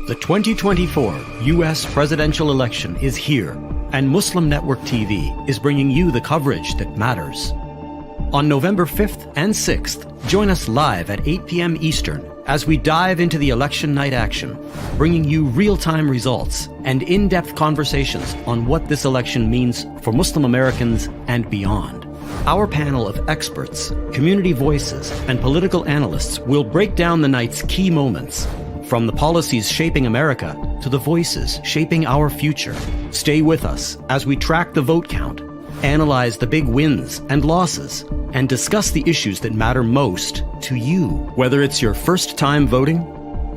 The 2024 U.S. presidential election is here, and Muslim Network TV is bringing you the coverage that matters. On November 5th and 6th, join us live at 8 p.m. Eastern as we dive into the election night action, bringing you real-time results and in-depth conversations on what this election means for Muslim Americans and beyond. Our panel of experts, community voices, and political analysts will break down the night's key moments, from the policies shaping America to the voices shaping our future. Stay with us as we track the vote count, analyze the big wins and losses, and discuss the issues that matter most to you, whether it's your first time voting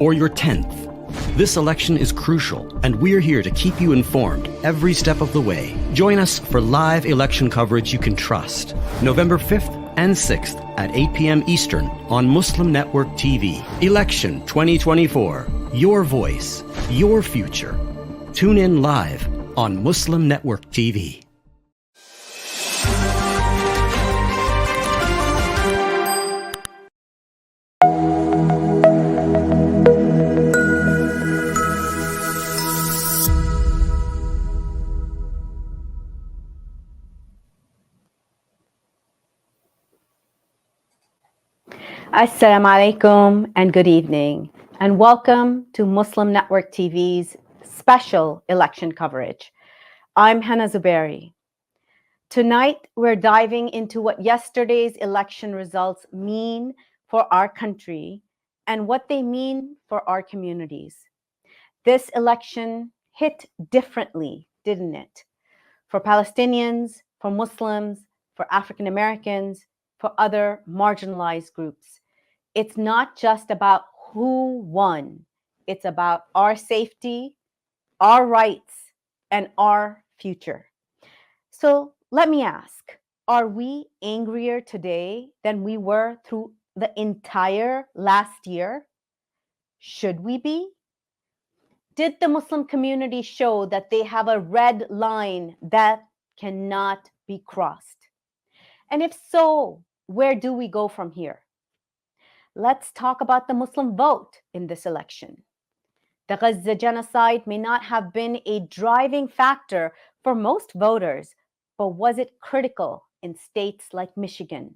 or your 10th. This election is crucial, and we're here to keep you informed every step of the way. Join us for live election coverage you can trust, November 5th and 6th at 8 p.m. Eastern on Muslim Network TV. Election 2024. Your voice, your future. Tune in live on Muslim Network TV. Assalamu alaikum and good evening, and welcome to Muslim Network TV's special election coverage. I'm Hannah Zubairi. Tonight, we're diving into what yesterday's election results mean for our country and what they mean for our communities. This election hit differently, didn't it? For Palestinians, for Muslims, for African Americans, for other marginalized groups. It's not just about who won. It's about our safety, our rights, and our future. So let me ask, are we angrier today than we were through the entire last year? Should we be? Did the Muslim community show that they have a red line that cannot be crossed? And if so, where do we go from here? Let's talk about the Muslim vote in this election. The Gaza genocide may not have been a driving factor for most voters, but was it critical in states like Michigan?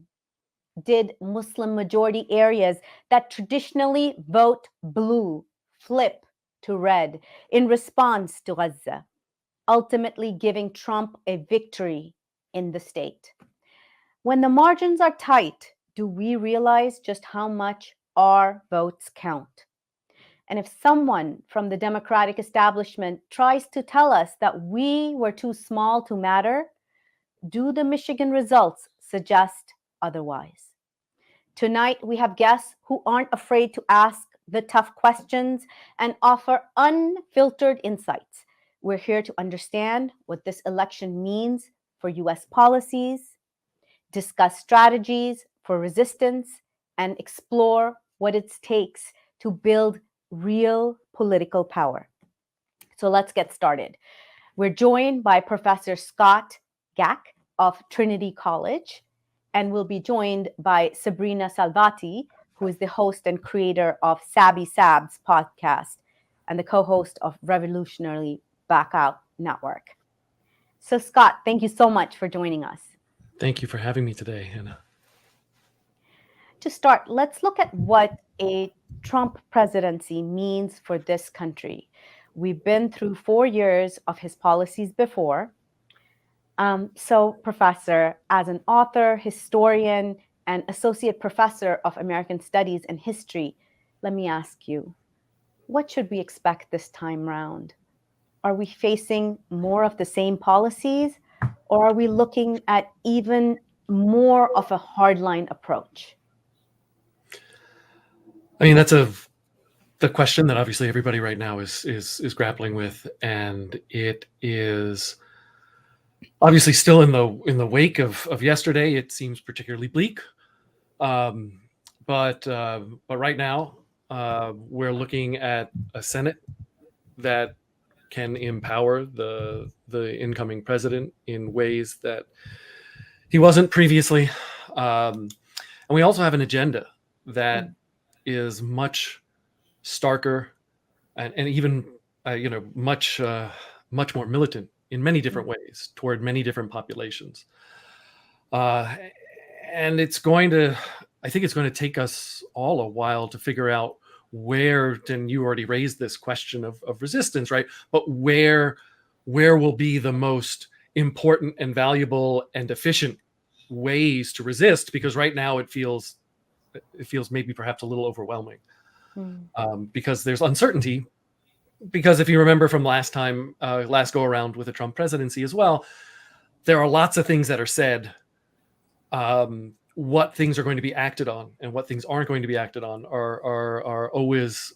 Did Muslim majority areas that traditionally vote blue flip to red in response to Gaza, ultimately giving Trump a victory in the state? When the margins are tight, do we realize just how much our votes count? And if someone from the Democratic establishment tries to tell us that we were too small to matter, do the Michigan results suggest otherwise? Tonight, we have guests who aren't afraid to ask the tough questions and offer unfiltered insights. We're here to understand what this election means for U.S. policies, discuss strategies for resistance, and explore what it takes to build real political power. So let's get started. We're joined by Professor Scott Gack of Trinity College, and we'll be joined by Sabrina Salvati, who is the host and creator of Sabi Sab's podcast and the co-host of Revolutionary Blackout Network. So Scott, thank you so much for joining us. Thank you for having me today, Hannah. To start, let's look at what a Trump presidency means for this country. We've been through 4 years of his policies before. So, Professor, as an author, historian, and associate professor of American Studies and History, let me ask you, what should we expect this time round? Are we facing more of the same policies, or are we looking at even more of a hardline approach? I mean, that's the question that obviously everybody right now is grappling with, and it is obviously still in the wake of yesterday. It seems particularly bleak, but right now we're looking at a Senate that can empower the incoming president in ways that he wasn't previously, and we also have an agenda that is much starker and even much much more militant in many different ways toward many different populations. Uh, and I think it's going to take us all a while to figure out where, and you already raised this question of resistance, right? But where will be the most important and valuable and efficient ways to resist? Because right now it feels maybe perhaps a little overwhelming, because there's uncertainty. Because if you remember from last go around with the Trump presidency as well, there are lots of things that are said. What things are going to be acted on and what things aren't going to be acted on are always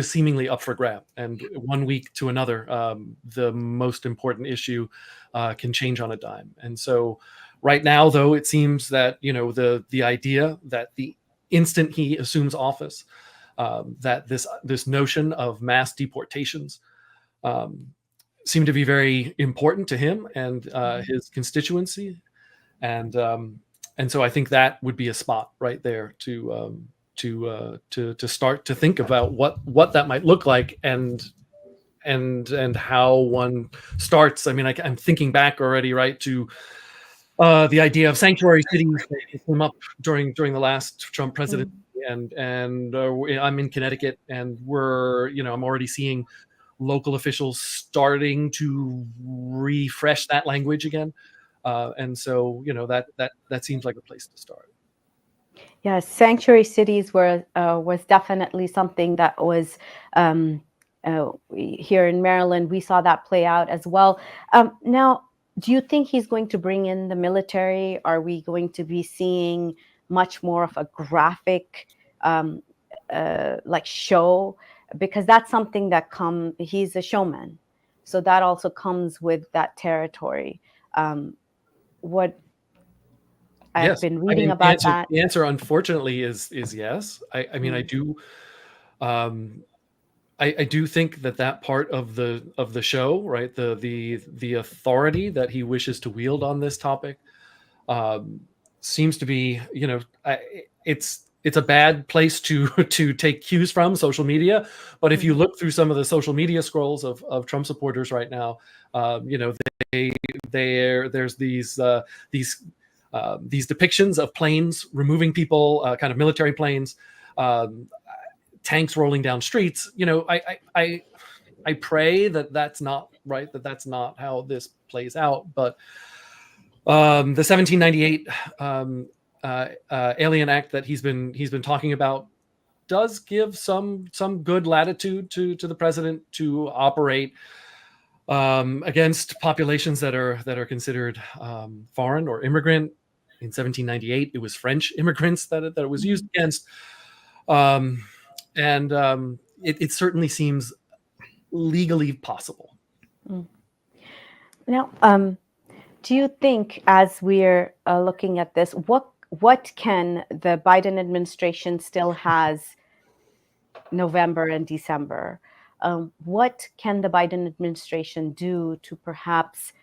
seemingly up for grab. And one week to another, the most important issue can change on a dime. And so right now, though, it seems that the idea that the instant he assumes office, that this notion of mass deportations seem to be very important to him and his constituency. And so I think that would be a spot right there to start to think about what that might look like and how one starts. I mean, I'm thinking back already, right, to the idea of sanctuary cities that came up during the last Trump presidency, and I'm in Connecticut, and I'm already seeing local officials starting to refresh that language again. And so, that seems like a place to start. Yes, sanctuary cities was definitely something that was here in Maryland. We saw that play out as well. Now, do you think he's going to bring in the military? Are we going to be seeing much more of a graphic like show? Because that's something that he's a showman. So that also comes with that territory. What I've been reading about that. The answer, unfortunately, is yes. I mean, I do. I do think that part of the show, right, the authority that he wishes to wield on this topic, seems to be, it's a bad place to take cues from, social media. But if you look through some of the social media scrolls of Trump supporters right now, there's these depictions of planes removing people, kind of military planes, tanks rolling down streets. I pray that's not right, that's not how this plays out. But the 1798 Alien Act that he's been talking about does give some good latitude to the president to operate against populations that are considered foreign or immigrant. In 1798, it was French immigrants that it was used against, and it certainly seems legally possible. Now, do you think, as we're looking at this, what can the Biden administration still has November and December? What can the Biden administration do to perhaps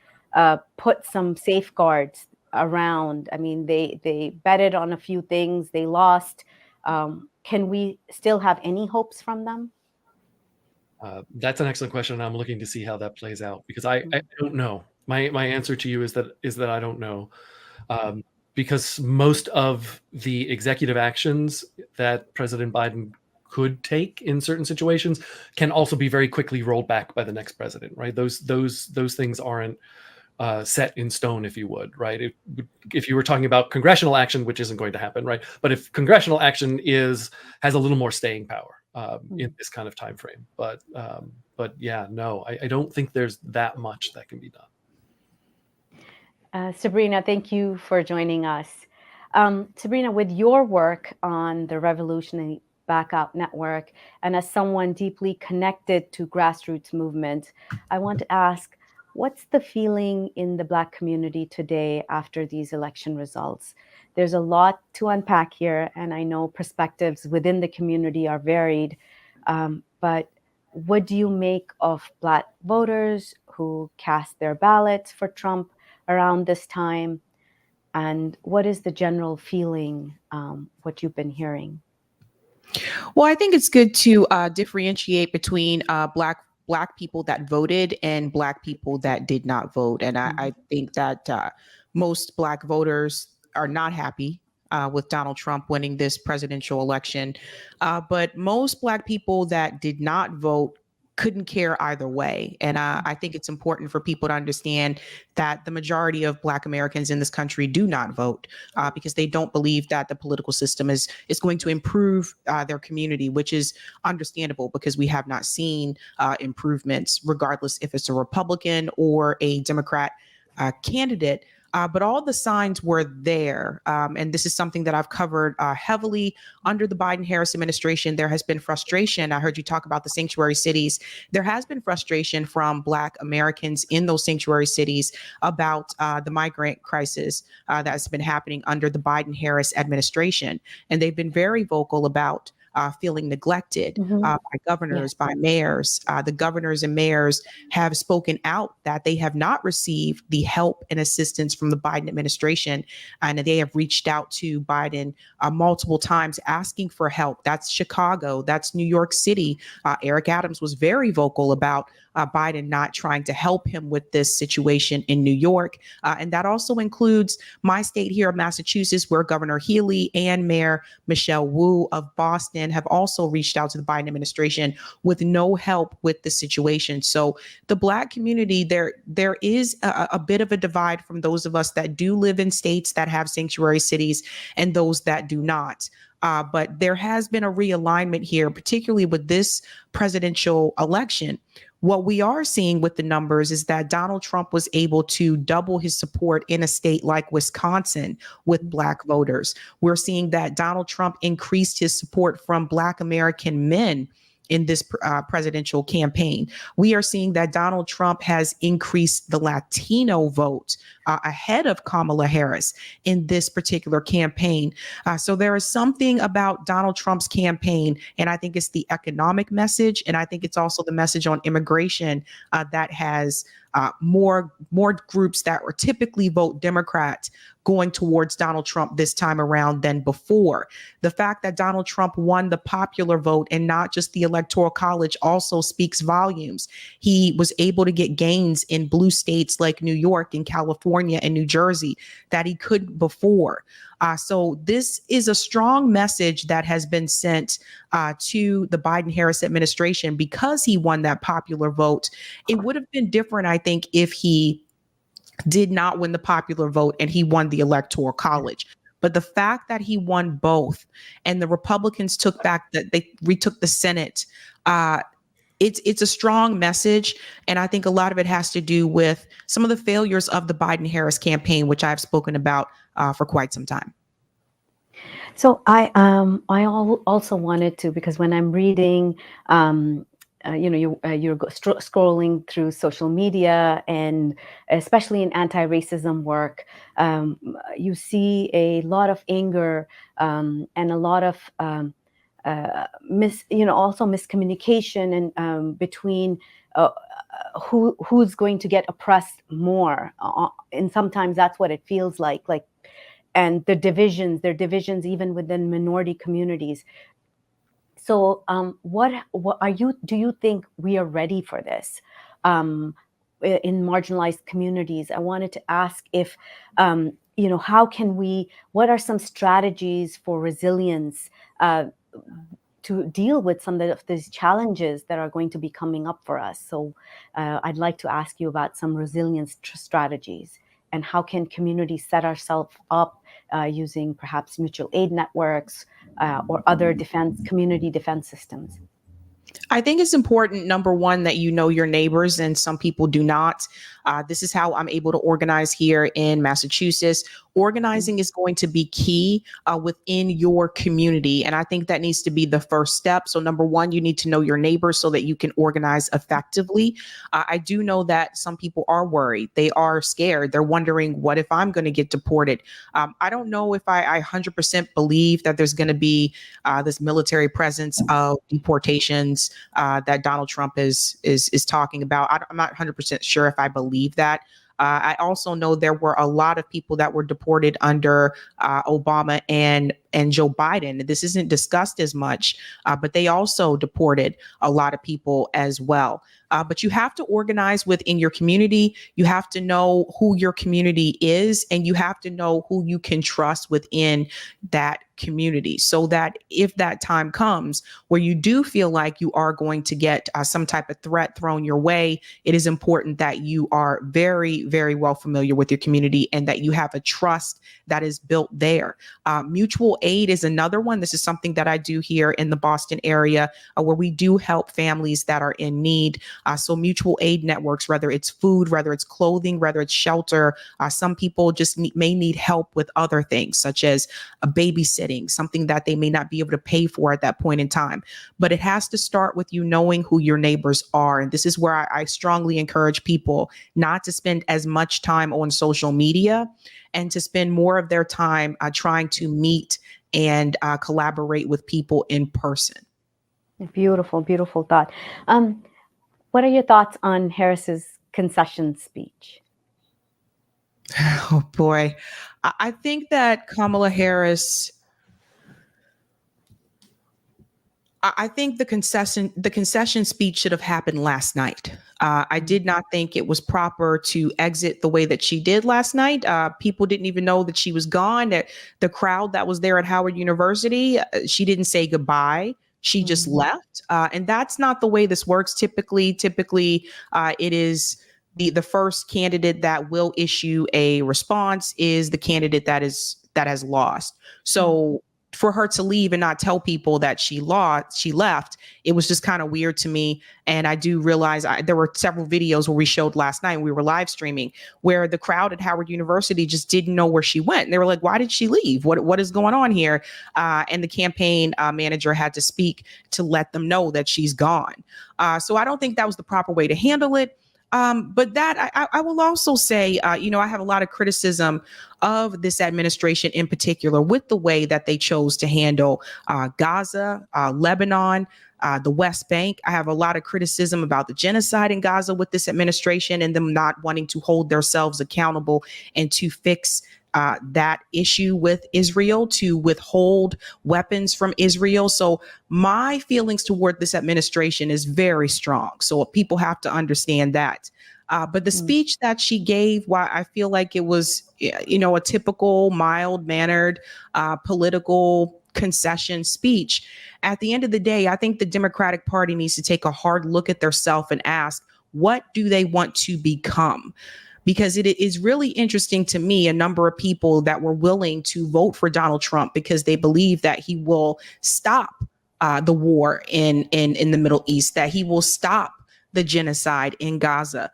put some safeguards around? I mean, they betted on a few things, they lost. Can we still have any hopes from them? That's an excellent question. I'm looking to see how that plays out, because I don't know. My answer to you is that I don't know, because most of the executive actions that President Biden could take in certain situations can also be very quickly rolled back by the next president, right? Those things aren't set in stone, if you would, right? If you were talking about congressional action, which isn't going to happen, right? But if congressional action has a little more staying power in this kind of time frame, but yeah, no, I don't think there's that much that can be done. Sabrina, thank you for joining us. Sabrina, with your work on the Revolutionary Blackout Network, and as someone deeply connected to grassroots movement, I want to ask, what's the feeling in the Black community today after these election results? There's a lot to unpack here, and I know perspectives within the community are varied, but what do you make of Black voters who cast their ballots for Trump around this time? And what is the general feeling, what you've been hearing? Well, I think it's good to differentiate between black people that voted and black people that did not vote, and I think that most black voters are not happy with Donald Trump winning this presidential election, but most black people that did not vote couldn't care either way. And I think it's important for people to understand that the majority of Black Americans in this country do not vote because they don't believe that the political system is going to improve their community, which is understandable because we have not seen improvements, regardless if it's a Republican or a Democrat candidate. But all the signs were there. And this is something that I've covered heavily under the Biden-Harris administration. There has been frustration. I heard you talk about the sanctuary cities. There has been frustration from Black Americans in those sanctuary cities about the migrant crisis that's been happening under the Biden-Harris administration. And they've been very vocal about feeling neglected by governors, by mayors. The governors and mayors have spoken out that they have not received the help and assistance from the Biden administration, and they have reached out to Biden multiple times asking for help. That's Chicago, that's New York City. Eric Adams was very vocal about Biden not trying to help him with this situation in New York. And that also includes my state here of Massachusetts, where Governor Healey and Mayor Michelle Wu of Boston have also reached out to the Biden administration with no help with the situation. So the Black community, there is a bit of a divide from those of us that do live in states that have sanctuary cities and those that do not. But there has been a realignment here, particularly with this presidential election. What we are seeing with the numbers is that Donald Trump was able to double his support in a state like Wisconsin with Black voters. We're seeing that Donald Trump increased his support from Black American men in this presidential campaign. We are seeing that Donald Trump has increased the Latino vote ahead of Kamala Harris in this particular campaign. So there is something about Donald Trump's campaign, and I think it's the economic message, and I think it's also the message on immigration that has more groups that are typically vote Democrat going towards Donald Trump this time around than before. The fact that Donald Trump won the popular vote and not just the Electoral College also speaks volumes. He was able to get gains in blue states like New York and California and New Jersey that he couldn't before. So this is a strong message that has been sent to the Biden-Harris administration because he won that popular vote. It would have been different, I think, if he did not win the popular vote and he won the Electoral College. But the fact that he won both and the Republicans took back that they retook the Senate, it's a strong message. And I think a lot of it has to do with some of the failures of the Biden-Harris campaign, which I've spoken about for quite some time. So I also wanted to, because when I'm reading, you're scrolling through social media, and especially in anti-racism work, you see a lot of anger and a lot of also miscommunication and between who's going to get oppressed more, and sometimes that's what it feels like. And there are divisions even within minority communities. So do you think we are ready for this in marginalized communities? I wanted to ask if, what are some strategies for resilience to deal with some of these challenges that are going to be coming up for us? So I'd like to ask you about some resilience strategies, and how can communities set ourselves up using perhaps mutual aid networks or other community defense systems? I think it's important, number one, that you know your neighbors, and some people do not. This is how I'm able to organize here in Massachusetts. Organizing is going to be key within your community. And I think that needs to be the first step. So number one, you need to know your neighbors so that you can organize effectively. I do know that some people are worried. They are scared. They're wondering, what if I'm going to get deported? I don't know if I 100% believe that there's going to be this military presence of deportations that Donald Trump is talking about. I'm not 100% sure if I believe that. I also know there were a lot of people that were deported under Obama and and Joe Biden. This isn't discussed as much, but they also deported a lot of people as well. But you have to organize within your community. You have to know who your community is, and you have to know who you can trust within that community, so that if that time comes where you do feel like you are going to get some type of threat thrown your way, it is important that you are very, very well familiar with your community and that you have a trust that is built there. Mutual aid is another one. This is something that I do here in the Boston area, where we do help families that are in need. So mutual aid networks, whether it's food, whether it's clothing, whether it's shelter, some people just may need help with other things, such as a babysitting, something that they may not be able to pay for at that point in time. But it has to start with you knowing who your neighbors are. And this is where I strongly encourage people not to spend as much time on social media and to spend more of their time trying to meet and collaborate with people in person. Beautiful, beautiful thought. What are your thoughts on Harris's concession speech? Oh boy. I think that Kamala Harris, I think the concession speech should have happened last night. I did not think it was proper to exit the way that she did last night. People didn't even know that she was gone. That the crowd that was there at Howard University, she didn't say goodbye. She just left. And that's not the way this works. Typically, it is the first candidate that will issue a response is the candidate that has lost. So for her to leave and not tell people that she left, it was just kind of weird to me. And I do realize there were several videos where we showed last night, we were live streaming, where the crowd at Howard University just didn't know where she went. And they were like, why did she leave? What is going on here? And the campaign manager had to speak to let them know that she's gone. So I don't think that was the proper way to handle it. But that I will also say, I have a lot of criticism of this administration in particular with the way that they chose to handle Gaza, Lebanon, the West Bank. I have a lot of criticism about the genocide in Gaza with this administration and them not wanting to hold themselves accountable and to fix that issue with Israel, to withhold weapons from Israel. So my feelings toward this administration is very strong. So people have to understand that. But the speech that she gave, while I feel like it was, a typical mild-mannered political concession speech, at the end of the day, I think the Democratic Party needs to take a hard look at themselves and ask, what do they want to become? Because it is really interesting to me, a number of people that were willing to vote for Donald Trump because they believe that he will stop the war in the Middle East, that he will stop the genocide in Gaza.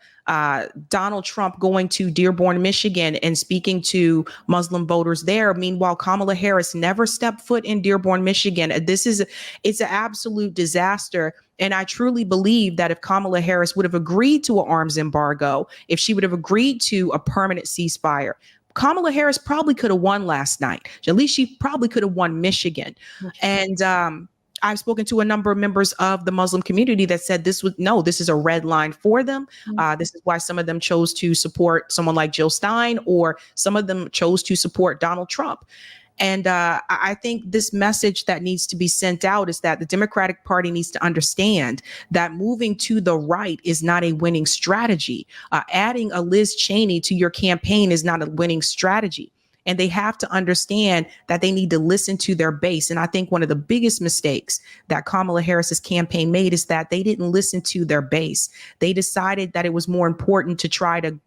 Donald Trump going to Dearborn, Michigan and speaking to Muslim voters there. Meanwhile, Kamala Harris never stepped foot in Dearborn, Michigan. It's an absolute disaster. And I truly believe that if Kamala Harris would have agreed to an arms embargo, if she would have agreed to a permanent ceasefire, Kamala Harris probably could have won last night. At least she probably could have won Michigan. And I've spoken to a number of members of the Muslim community that said this is a red line for them. This is why some of them chose to support someone like Jill Stein, or some of them chose to support Donald Trump. And I think this message that needs to be sent out is that the Democratic Party needs to understand that moving to the right is not a winning strategy. Adding a Liz Cheney to your campaign is not a winning strategy. And they have to understand that they need to listen to their base. And I think one of the biggest mistakes that Kamala Harris's campaign made is that they didn't listen to their base. They decided that it was more important to try to,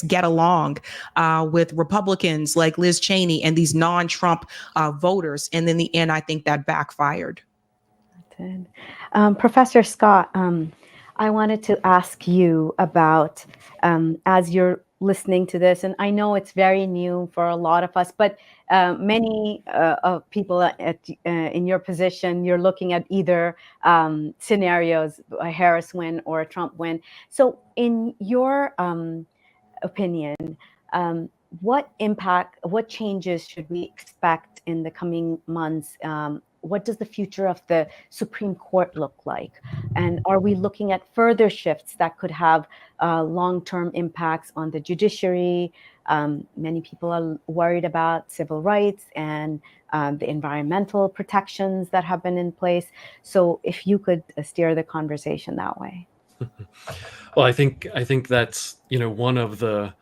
get along with Republicans like Liz Cheney and these non-Trump voters. And in the end, I think that backfired. Professor Scott, I wanted to ask you about, as you're listening to this, and I know it's very new for a lot of us, but many of people in your position, you're looking at either scenarios, a Harris win or a Trump win. So in your opinion, what changes should we expect in the coming months? What does the future of the Supreme Court look like? And are we looking at further shifts that could have long-term impacts on the judiciary, Many people are worried about civil rights and the environmental protections that have been in place. So if you could steer the conversation that way. Well, I think that's one of the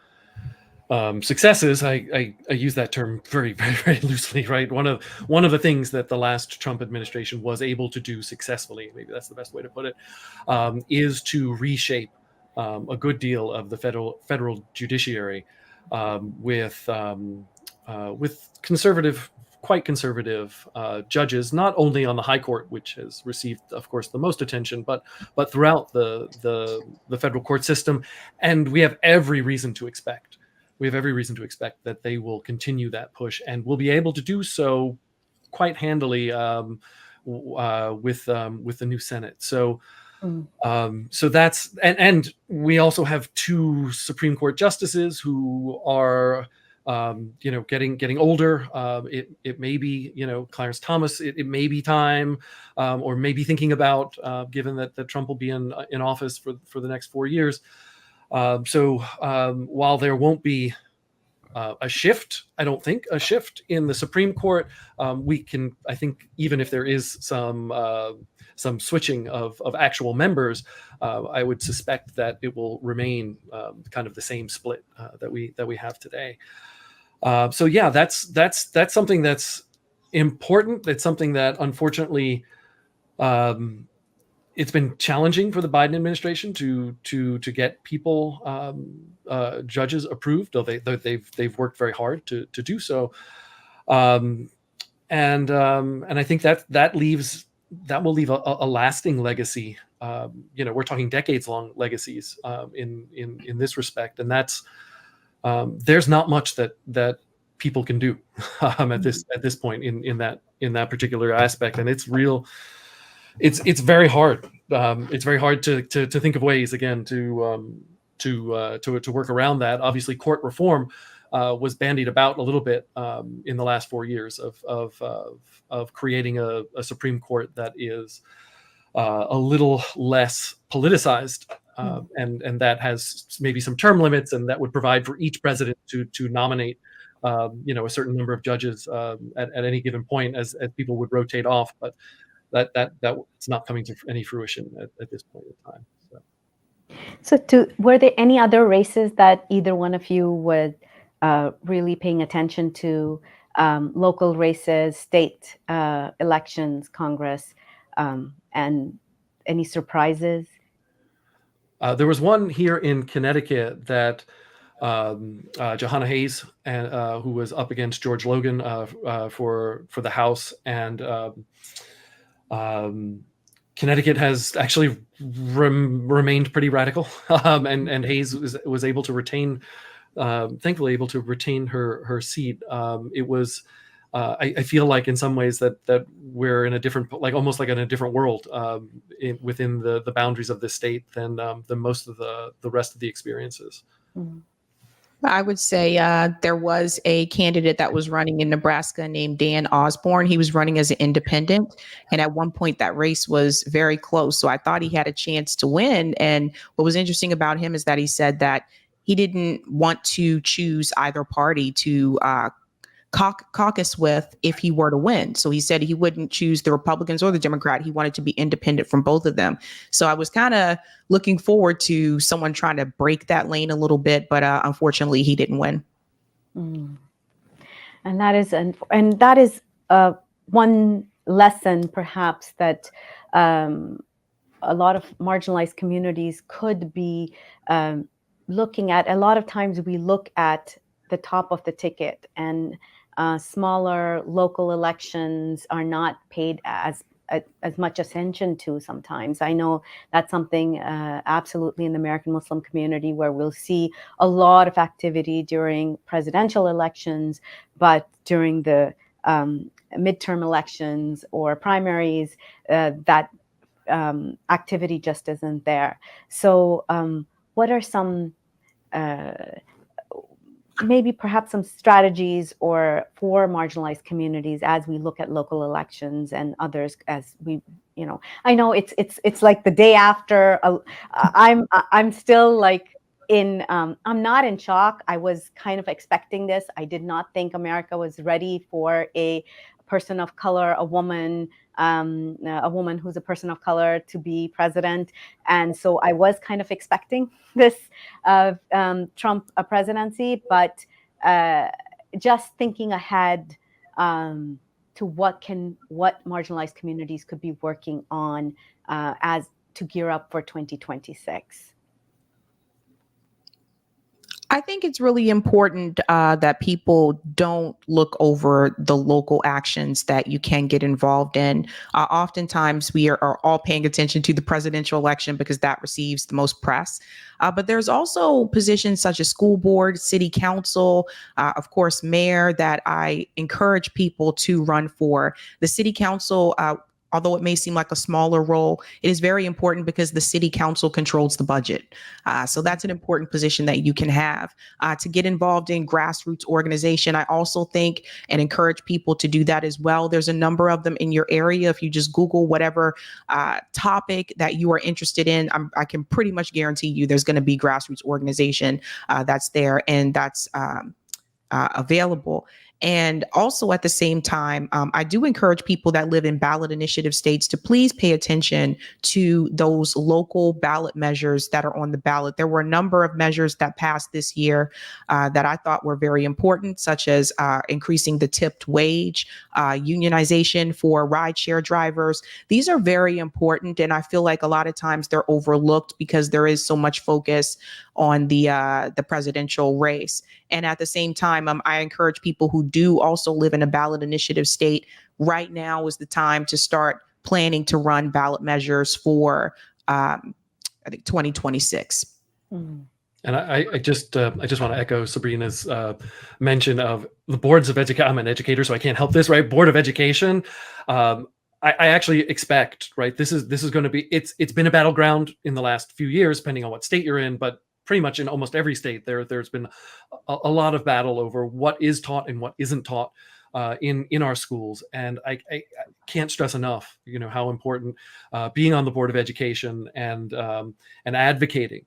successes. I use that term very loosely, right? One of the things that the last Trump administration was able to do successfully, maybe that's the best way to put it, is to reshape a good deal of the federal judiciary with quite conservative judges, not only on the High Court, which has received, of course, the most attention, but throughout the federal court system, and we have every reason to expect that they will continue that push, and will be able to do so quite handily with the new Senate. So. So that's and we also have two Supreme Court justices who are getting older. It may be Clarence Thomas. It may be time, or maybe thinking about given that Trump will be in office for the next 4 years. So while there won't be a shift, I don't think a shift in the Supreme Court, we can, I think, even if there is some switching of actual members, I would suspect that it will remain kind of the same split that we have today. So yeah, that's something that's important. It's something that unfortunately it's been challenging for the Biden administration to get people judges approved, though they've worked very hard to do so. And I think that will leave a lasting legacy. We're talking decades-long legacies in this respect, and that's there's not much that people can do at this point in that particular aspect, and it's real. It's very hard. It's very hard to think of ways again to work around that. Obviously, court reform was bandied about a little bit in the last 4 years of creating a Supreme Court that is a little less politicized, and that has maybe some term limits, and that would provide for each president to nominate a certain number of judges at any given point as people would rotate off, but that's not coming to any fruition at this point in time. So were there any other races that either one of you would really paying attention to, local races, state elections, Congress, and any surprises? There was one here in Connecticut that Jahana Hayes, who was up against George Logan for the House, and Connecticut has actually remained pretty radical, and Hayes was able to retain, thankfully able to retain her seat. It was, I feel like in some ways that we're in a different, almost like in a different world within the boundaries of this state than most of the rest of the experiences. Mm-hmm. I would say there was a candidate that was running in Nebraska named Dan Osborne. He was running as an independent. And at one point that race was very close. So I thought he had a chance to win. And what was interesting about him is that he said that he didn't want to choose either party to caucus with if he were to win. So he said he wouldn't choose the Republicans or the Democrat. He wanted to be independent from both of them. So I was kind of looking forward to someone trying to break that lane a little bit, but unfortunately he didn't win. Mm. And that is one lesson perhaps that a lot of marginalized communities could be looking at. A lot of times we look at the top of the ticket, and smaller local elections are not paid as much attention to sometimes. I know that's something absolutely in the American Muslim community where we'll see a lot of activity during presidential elections, but during the midterm elections or primaries, that activity just isn't there. So what are some maybe perhaps some strategies for marginalized communities as we look at local elections and others, as we, I know it's like the day after. I'm still like I'm not in shock. I was kind of expecting this. I did not think America was ready for a person of color, a woman who's a person of color to be president. And so I was kind of expecting this Trump presidency, but just thinking ahead to what marginalized communities could be working on as to gear up for 2026. I think it's really important that people don't look over the local actions that you can get involved in. Oftentimes, we are all paying attention to the presidential election because that receives the most press. But there's also positions such as school board, city council, of course, mayor, that I encourage people to run for. The city council, although it may seem like a smaller role, it is very important because the city council controls the budget. So that's an important position that you can have. To get involved in grassroots organization, I also think and encourage people to do that as well. There's a number of them in your area. If you just Google whatever topic that you are interested in, I can pretty much guarantee you there's going to be grassroots organization that's there and that's available. And also at the same time, I do encourage people that live in ballot initiative states to please pay attention to those local ballot measures that are on the ballot. There were a number of measures that passed this year that I thought were very important, such as increasing the tipped wage, unionization for rideshare drivers. These are very important, and I feel like a lot of times they're overlooked because there is so much focus on the presidential race. And at the same time, I encourage people who do also live in a ballot initiative state, right now is the time to start planning to run ballot measures for, I think, 2026. Mm-hmm. And I just want to echo Sabrina's mention of the boards of education. I'm an educator, so I can't help this, right? Board of Education. I actually expect, right? This is going to be. It's been a battleground in the last few years, depending on what state you're in, but pretty much in almost every state, there's been a lot of battle over what is taught and what isn't taught in our schools. And I can't stress enough, how important being on the Board of Education and advocating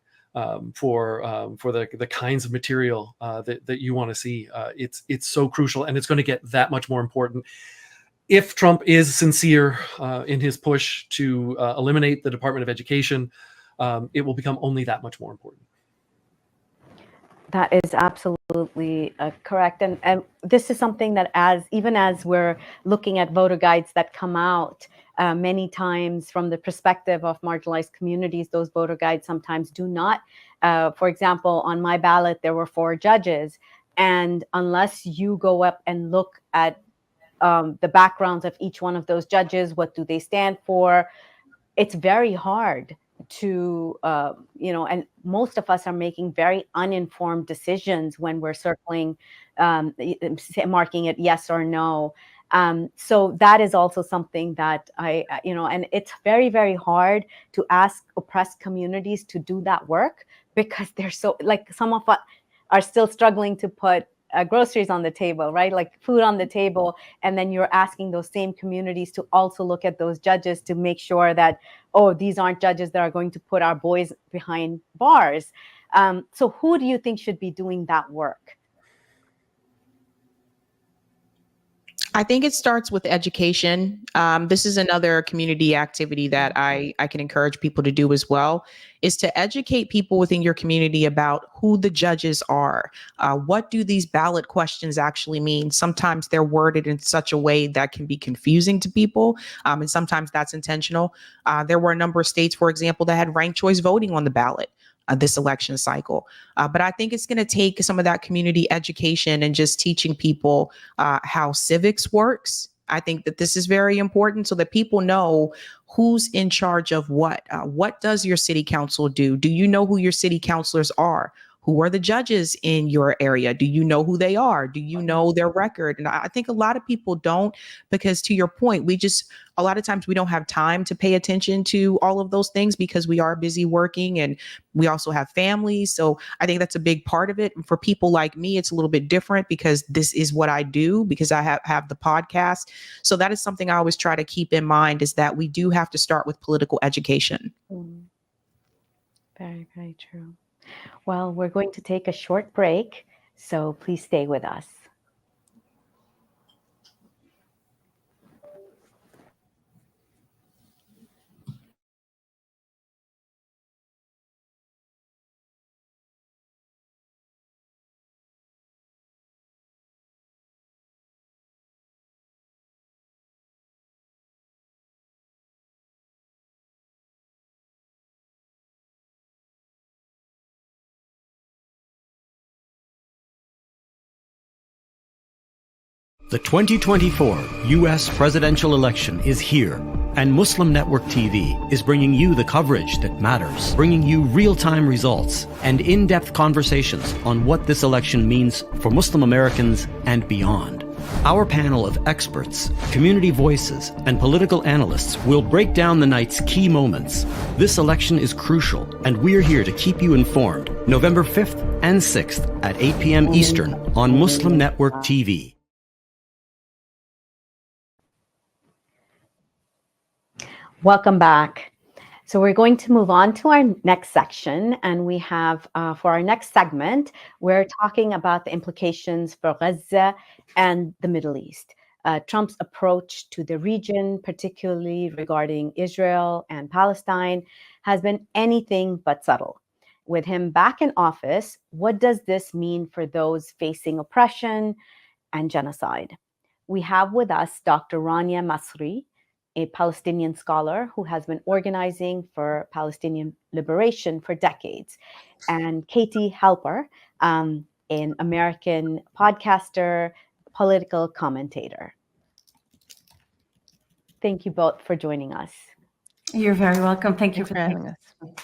for the kinds of material that you want to see. It's so crucial, and it's going to get that much more important. If Trump is sincere in his push to eliminate the Department of Education, it will become only that much more important. That is absolutely correct. And this is something that even as we're looking at voter guides that come out many times from the perspective of marginalized communities, those voter guides sometimes do not. For example, on my ballot, there were 4 judges. And unless you go up and look at the backgrounds of each one of those judges, what do they stand for, it's very hard to and most of us are making very uninformed decisions when we're circling, marking it yes or no. So that is also something that and it's very, very hard to ask oppressed communities to do that work because they're so, like, some of us are still struggling to put groceries on the table, right? Like food on the table. And then you're asking those same communities to also look at those judges to make sure that, oh, these aren't judges that are going to put our boys behind bars. So who do you think should be doing that work? I think it starts with education. This is another community activity that I can encourage people to do as well, is to educate people within your community about who the judges are. What do these ballot questions actually mean? Sometimes they're worded in such a way that can be confusing to people, and sometimes that's intentional. There were a number of states, for example, that had ranked choice voting on the ballot this election cycle. But I think it's going to take some of that community education and just teaching people how civics works. I think that this is very important so that people know who's in charge of what. What does your city council do? Do you know who your city councilors are? Who are the judges in your area? Do you know who they are? Do you know their record? And I think a lot of people don't, because to your point, a lot of times we don't have time to pay attention to all of those things because we are busy working and we also have families. So I think that's a big part of it. And for people like me, it's a little bit different because this is what I do, because I have the podcast. So that is something I always try to keep in mind, is that we do have to start with political education. Very, very true. Well, we're going to take a short break, so please stay with us. The 2024 U.S. presidential election is here, and Muslim Network TV is bringing you the coverage that matters, bringing you real-time results and in-depth conversations on what this election means for Muslim Americans and beyond. Our panel of experts, community voices, and political analysts will break down the night's key moments. This election is crucial, and we're here to keep you informed. November 5th and 6th at 8 p.m. Eastern on Muslim Network TV. Welcome back. So we're going to move on to our next section, and we have, for our next segment, we're talking about the implications for Gaza and the Middle East. Trump's approach to the region, particularly regarding Israel and Palestine, has been anything but subtle. With him back in office, what does this mean for those facing oppression and genocide? We have with us Dr. Rania Masri, a Palestinian scholar who has been organizing for Palestinian liberation for decades, and Katie Halper, an American podcaster, political commentator. Thank you both for joining us. You're very welcome. Thank you Thanks for for having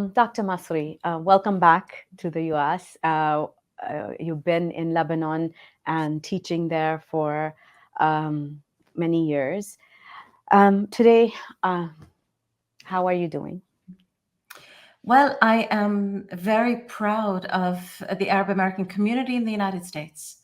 us. Dr. Masri, welcome back to the US. You've been in Lebanon and teaching there for many years. Today, how are you doing? Well, I am very proud of the Arab American community in the United States.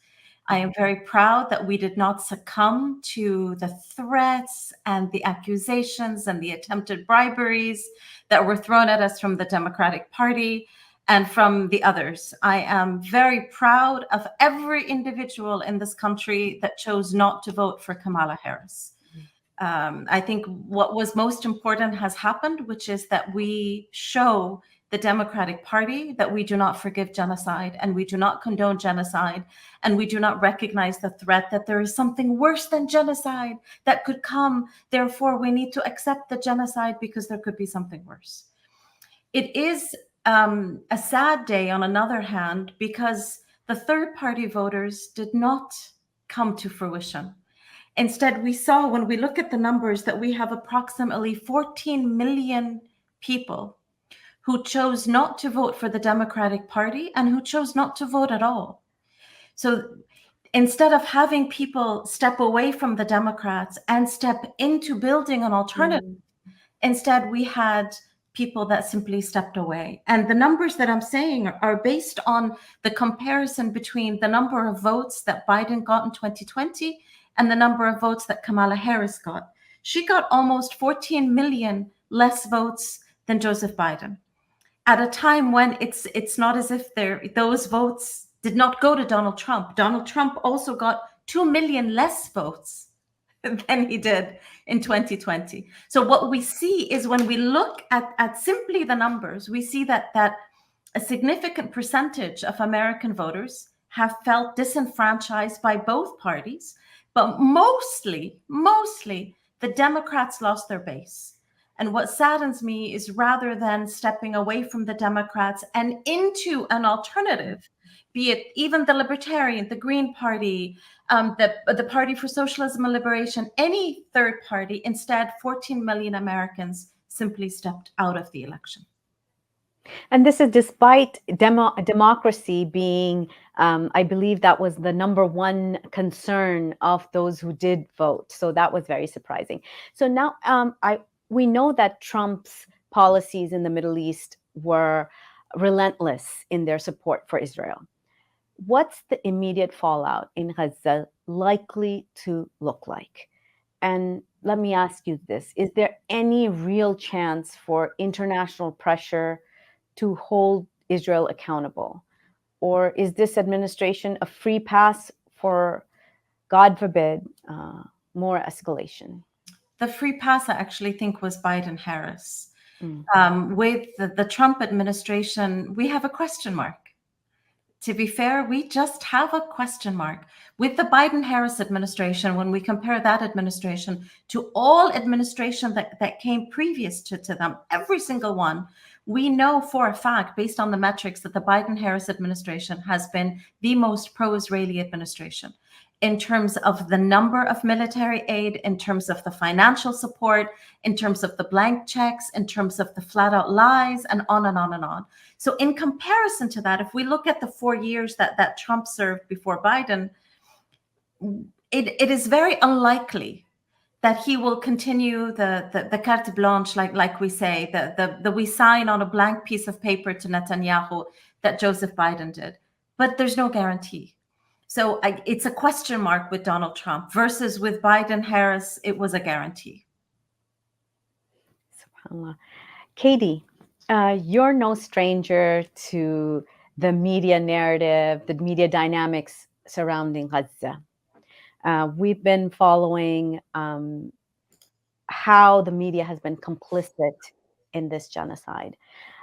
I am very proud that we did not succumb to the threats and the accusations and the attempted briberies that were thrown at us from the Democratic Party and from the others. I am very proud of every individual in this country that chose not to vote for Kamala Harris. I think what was most important has happened, which is that we show the Democratic Party that we do not forgive genocide and we do not condone genocide and we do not recognize the threat that there is something worse than genocide that could come. Therefore, we need to accept the genocide because there could be something worse. It is a sad day, on another hand, because the third-party voters did not come to fruition. Instead, we saw, when we look at the numbers, that we have approximately 14 million people who chose not to vote for the Democratic Party and who chose not to vote at all. So instead of having people step away from the Democrats and step into building an alternative, instead we had people that simply stepped away. And the numbers that I'm saying are based on the comparison between the number of votes that Biden got in 2020 and the number of votes that Kamala Harris got. She got almost 14 million less votes than Joseph Biden, at a time when it's not as if those votes did not go to Donald Trump. Donald Trump also got 2 million less votes than he did in 2020. So what we see is, when we look at simply the numbers, we see that a significant percentage of American voters have felt disenfranchised by both parties. But mostly, the Democrats lost their base. And what saddens me is, rather than stepping away from the Democrats and into an alternative, be it even the Libertarian, the Green Party, the Party for Socialism and Liberation, any third party, instead 14 million Americans simply stepped out of the election. And this is despite democracy being, I believe that was the number one concern of those who did vote. So that was very surprising. So now we know that Trump's policies in the Middle East were relentless in their support for Israel. What's the immediate fallout in Gaza likely to look like? And let me ask you this: is there any real chance for international pressure to hold Israel accountable? Or is this administration a free pass for, God forbid, more escalation? The free pass, I actually think, was Biden-Harris. Mm. With the Trump administration, we have a question mark. To be fair, we just have a question mark. With the Biden-Harris administration, when we compare that administration to all administration that came previous to them, every single one, we know for a fact, based on the metrics, that the Biden-Harris administration has been the most pro-Israeli administration in terms of the number of military aid, in terms of the financial support, in terms of the blank checks, in terms of the flat out lies, and on and on and on. So in comparison to that, if we look at the 4 years that Trump served before Biden, it is very unlikely that he will continue the carte blanche, like we say, the we sign on a blank piece of paper to Netanyahu that Joseph Biden did. But there's no guarantee. So it's a question mark with Donald Trump versus with Biden-Harris, it was a guarantee. SubhanAllah. Katie, you're no stranger to the media narrative, the media dynamics surrounding Gaza. We've been following how the media has been complicit in this genocide.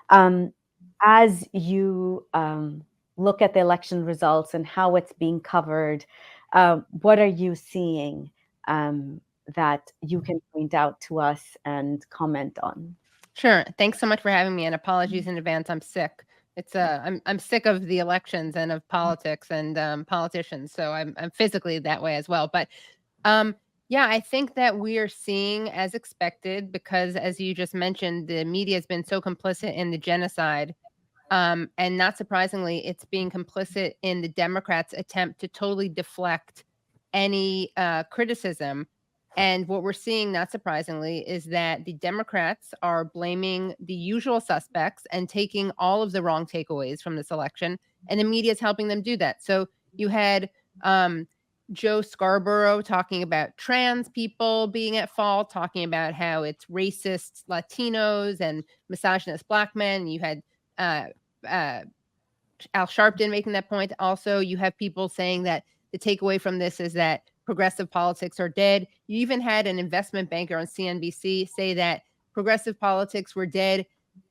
As you look at the election results and how it's being covered, what are you seeing that you can point out to us and comment on? Sure. Thanks so much for having me, and apologies in advance. I'm sick. It's I'm sick of the elections and of politics and politicians, so I'm physically that way as well. But yeah, I think that we are seeing as expected, because as you just mentioned, the media has been so complicit in the genocide. And not surprisingly, it's being complicit in the Democrats' attempt to totally deflect any criticism. And what we're seeing, not surprisingly, is that the Democrats are blaming the usual suspects and taking all of the wrong takeaways from this election, and the media is helping them do that. So you had Joe Scarborough talking about trans people being at fault, talking about how it's racist Latinos and misogynist Black men. You had Al Sharpton making that point. Also, you have people saying that the takeaway from this is that progressive politics are dead. You even had an investment banker on CNBC say that progressive politics were dead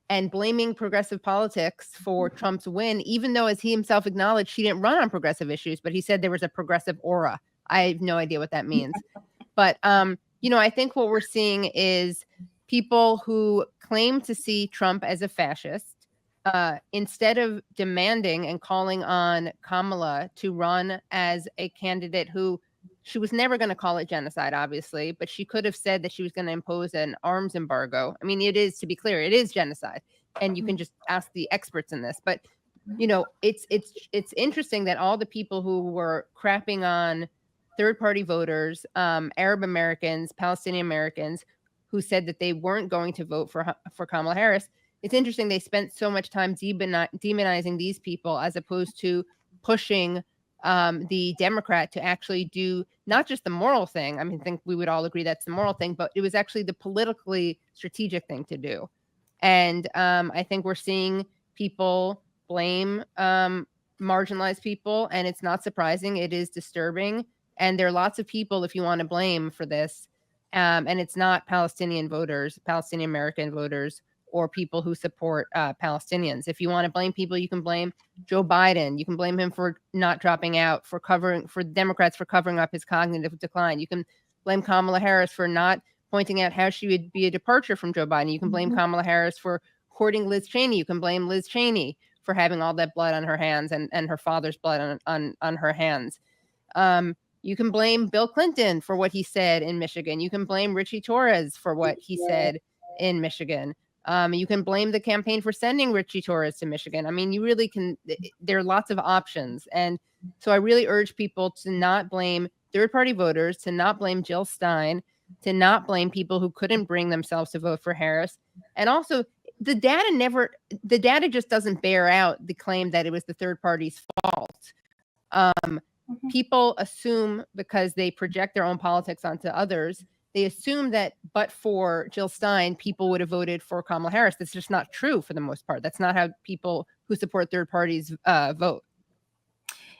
and blaming progressive politics for Trump's win, even though, as he himself acknowledged, he didn't run on progressive issues, but he said there was a progressive aura. I have no idea what that means. But, you know, I think what we're seeing is people who claim to see Trump as a fascist, instead of demanding and calling on Kamala to run as a candidate who she was never going to call it genocide, obviously, but she could have said that she was going to impose an arms embargo. I mean, it is, to be clear, it is genocide, and you can just ask the experts in this. But you know, it's interesting that all the people who were crapping on third-party voters, Arab Americans, Palestinian Americans, who said that they weren't going to vote for Kamala Harris, it's interesting they spent so much time demonizing these people as opposed to pushing the Democrat to actually do not just the moral thing. I mean, I think we would all agree that's the moral thing, but it was actually the politically strategic thing to do. And I think we're seeing people blame marginalized people, and it's not surprising. It is disturbing. And there are lots of people, if you want to blame for this, and it's not Palestinian voters, Palestinian American voters, or people who support Palestinians. If you want to blame people, you can blame Joe Biden. You can blame him for not dropping out, for Democrats for covering up his cognitive decline. You can blame Kamala Harris for not pointing out how she would be a departure from Joe Biden. You can blame Kamala Harris for courting Liz Cheney. You can blame Liz Cheney for having all that blood on her hands and her father's blood on her hands. You can blame Bill Clinton for what he said in Michigan. You can blame Richie Torres for what he said in Michigan. You can blame the campaign for sending Richie Torres to Michigan. I mean, you really can. There are lots of options. And so I really urge people to not blame third-party voters, to not blame Jill Stein, to not blame people who couldn't bring themselves to vote for Harris. And also, the data just doesn't bear out the claim that it was the third party's fault. People assume, because they project their own politics onto others, they assume that but for Jill Stein, people would have voted for Kamala Harris. That's just not true for the most part. That's not how people who support third parties vote.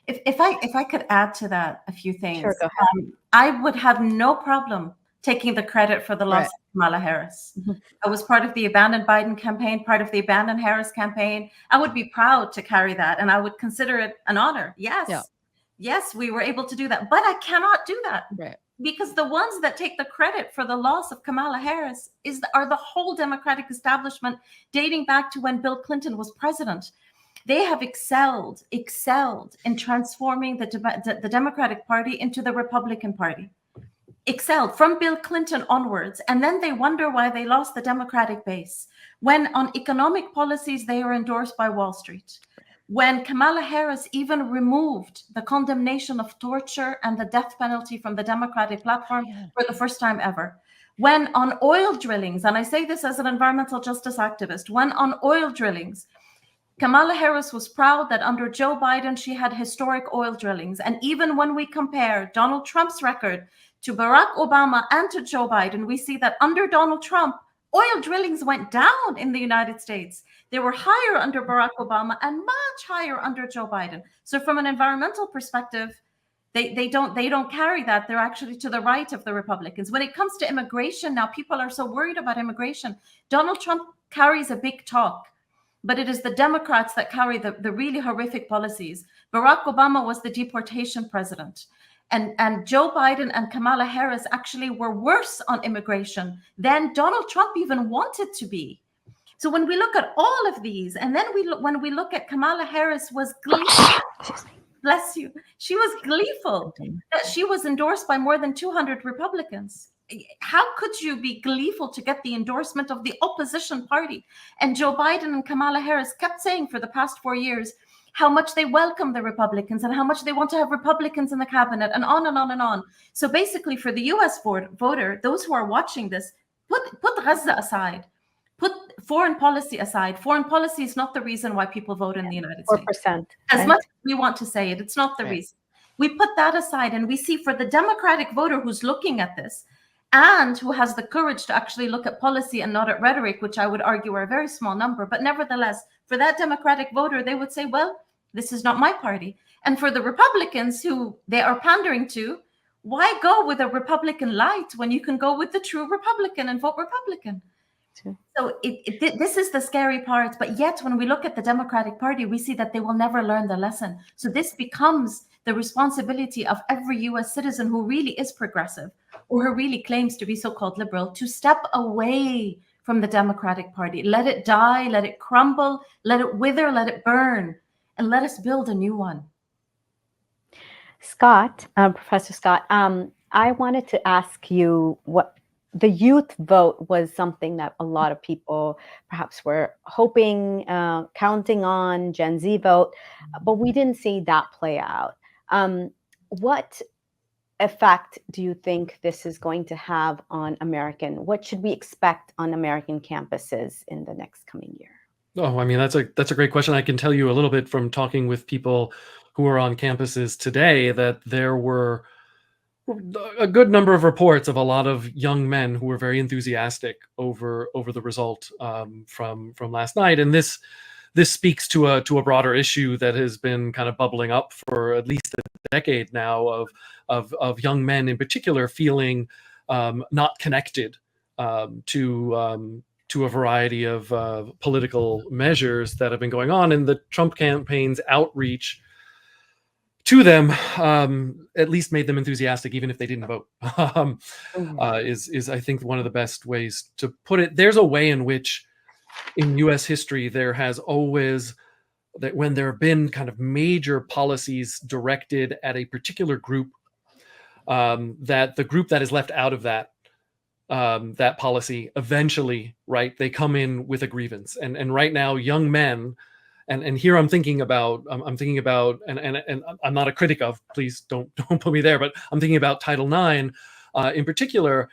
If I could add to that a few things, Sure, go ahead. I would have no problem taking the credit for the loss Right. of Kamala Harris. Mhm. I was part of the Abandon Biden campaign, part of the Abandon Harris campaign. I would be proud to carry that, and I would consider it an honor. Yes, Yeah. yes, we were able to do that, but I cannot do that Right. because the ones that take the credit for the loss of Kamala Harris are the whole Democratic establishment dating back to when Bill Clinton was president. They have excelled in transforming the Democratic Party into the Republican Party. Excelled from Bill Clinton onwards. And then they wonder why they lost the Democratic base. When on economic policies, they are endorsed by Wall Street. When Kamala Harris even removed the condemnation of torture and the death penalty from the Democratic platform for the first time ever. When on oil drillings, and I say this as an environmental justice activist, when on oil drillings, Kamala Harris was proud that under Joe Biden, she had historic oil drillings. And even when we compare Donald Trump's record to Barack Obama and to Joe Biden, we see that under Donald Trump, oil drillings went down in the United States. They were higher under Barack Obama and much higher under Joe Biden. So from an environmental perspective, they don't carry that. They're actually to the right of the Republicans. When it comes to immigration, now people are so worried about immigration. Donald Trump carries a big talk, but it is the Democrats that carry the really horrific policies. Barack Obama was the deportation president. And Joe Biden and Kamala Harris actually were worse on immigration than Donald Trump even wanted to be. So when we look at all of these, and then when we look at Kamala Harris was gleeful, bless you, she was gleeful that she was endorsed by more than 200 Republicans. How could you be gleeful to get the endorsement of the opposition party? And Joe Biden and Kamala Harris kept saying for the past 4 years how much they welcome the Republicans and how much they want to have Republicans in the cabinet, and on and on and on. So basically for the US voter, those who are watching this, put Gaza aside, put foreign policy aside. Foreign policy is not the reason why people vote in the United States. 4%. As much as we want to say it, it's not the reason. We put that aside and we see for the Democratic voter who's looking at this and who has the courage to actually look at policy and not at rhetoric, which I would argue are a very small number. But nevertheless, for that Democratic voter, they would say, well, this is not my party. And for the Republicans who they are pandering to, why go with a Republican light when you can go with the true Republican and vote Republican? So this is the scary part. But yet, when we look at the Democratic Party, we see that they will never learn the lesson. So this becomes the responsibility of every US citizen who really is progressive or who really claims to be so-called liberal to step away from the Democratic Party. Let it die, let it crumble, let it wither, let it burn, and let us build a new one. Scott, Professor Scott, I wanted to ask you what the youth vote was something that a lot of people perhaps were hoping, counting on, Gen Z vote, but we didn't see that play out. What effect do you think this is going to have on what should we expect on American campuses in the next coming year? Oh, I mean, that's a great question. I can tell you a little bit from talking with people who are on campuses today that there were a good number of reports of a lot of young men who were very enthusiastic over the result from last night, and this speaks to a broader issue that has been kind of bubbling up for at least a decade now of young men in particular feeling not connected to a variety of political measures that have been going on, and the Trump campaign's outreach to them at least made them enthusiastic, even if they didn't vote. Is I think one of the best ways to put it. There's a way in which in U.S. history there has always, that when there have been kind of major policies directed at a particular group, that the group that is left out of that policy eventually, right, they come in with a grievance. And right now, young men, and here I'm thinking about, and I'm not a critic of, please don't put me there, but I'm thinking about Title IX in particular,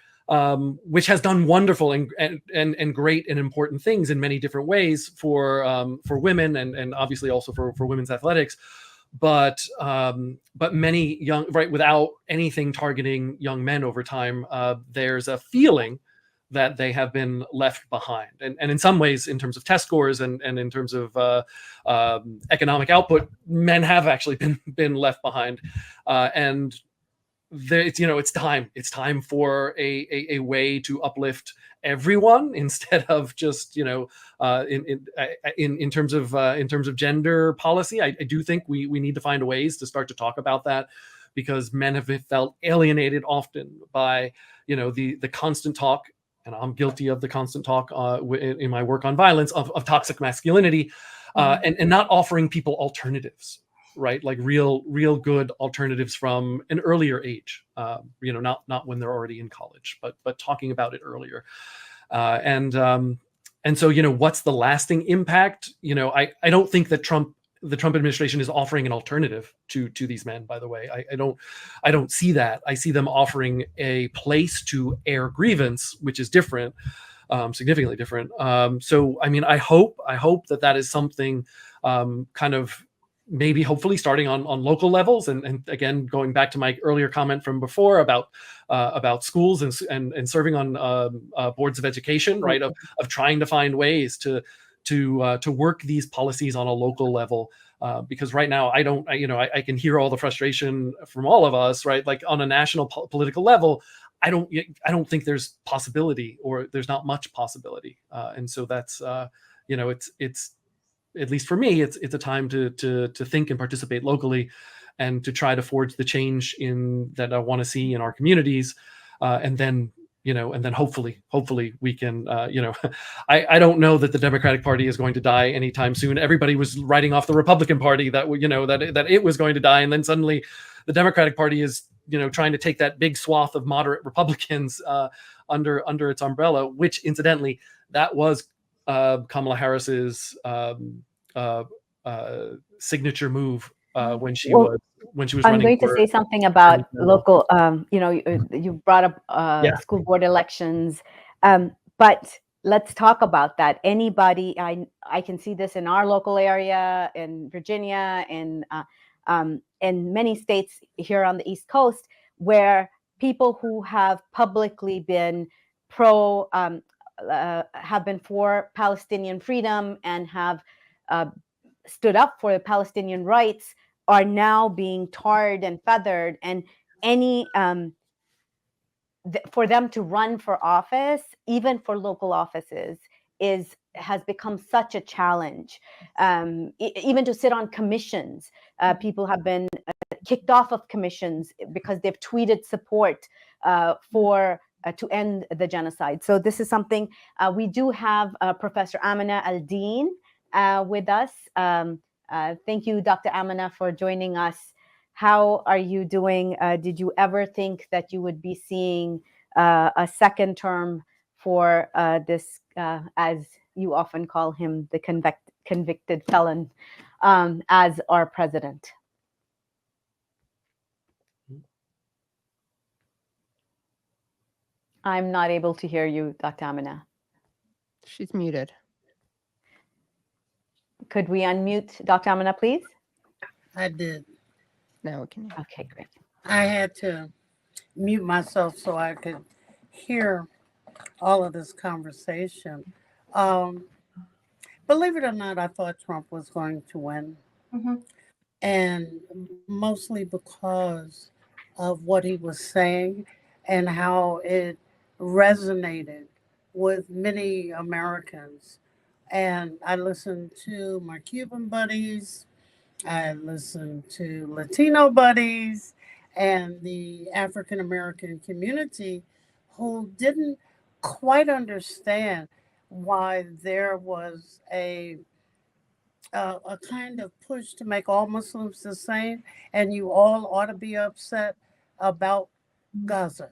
which has done wonderful and great and important things in many different ways for women and obviously also for women's athletics. But many young, right, without anything targeting young men over time, there's a feeling that they have been left behind. And in some ways, in terms of test scores and in terms of economic output, men have actually been left behind. And there, it's time for a way to uplift everyone instead of just in terms of gender policy. I do think we need to find ways to start to talk about that, because men have felt alienated often by the constant talk, and I'm guilty of the constant talk in my work on violence of toxic masculinity, and not offering people alternatives, right? Like real good alternatives from an earlier age, not when they're already in college, but talking about it earlier. And so, what's the lasting impact? I don't think that the Trump administration is offering an alternative to these men, by the way. I don't see that. I see them offering a place to air grievance, which is different, significantly different. So, I mean, I hope that is something kind of maybe hopefully starting on local levels. And again, going back to my earlier comment from before about schools and serving on boards of education, right? Of trying to find ways to work these policies on a local level, because right now I can hear all the frustration from all of us, right? Like on a national political level, I don't think there's possibility, or there's not much possibility, and so that's it's at least for me, it's a time to think and participate locally, and to try to forge the change that I want to see in our communities, and then hopefully we can, I don't know that the Democratic Party is going to die anytime soon. Everybody was writing off the Republican Party that it was going to die, and then suddenly the Democratic Party is trying to take that big swath of moderate Republicans under its umbrella, which incidentally that was Kamala Harris's signature move when she was running. I'm going to say something about local. You brought up school board elections, but let's talk about that. Anybody, I can see this in our local area, in Virginia, in many states here on the East Coast, where people who have publicly been have been for Palestinian freedom and have stood up for the Palestinian rights are now being tarred and feathered, and for them to run for office, even for local offices, has become such a challenge. Even to sit on commissions, people have been kicked off of commissions because they've tweeted support for to end the genocide. So this is something we do have Professor Amina Al-Din with us. Thank you, Dr. Amina, for joining us. How are you doing? Did you ever think that you would be seeing a second term for this, as you often call him, the convicted felon, as our president? I'm not able to hear you, Dr. Amina. She's muted. Could we unmute Dr. Amina, please? I did. Now we can. Okay, great. I had to mute myself so I could hear all of this conversation. Believe it or not, I thought Trump was going to win. Mm-hmm. And mostly because of what he was saying and how it resonated with many Americans. And I listened to my Cuban buddies, I listened to Latino buddies, and the African American community who didn't quite understand why there was a kind of push to make all Muslims the same, and you all ought to be upset about Gaza.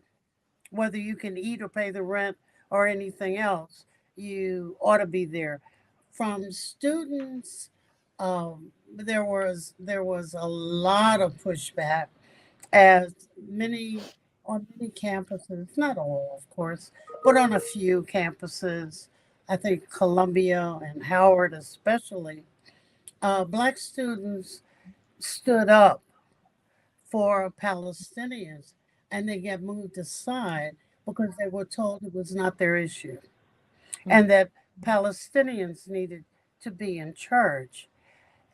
Whether you can eat or pay the rent or anything else, you ought to be there. From students, there was a lot of pushback, as on many campuses, not all, of course, but on a few campuses, I think Columbia and Howard especially, Black students stood up for Palestinians, and they got moved aside because they were told it was not their issue and that Palestinians needed to be in charge.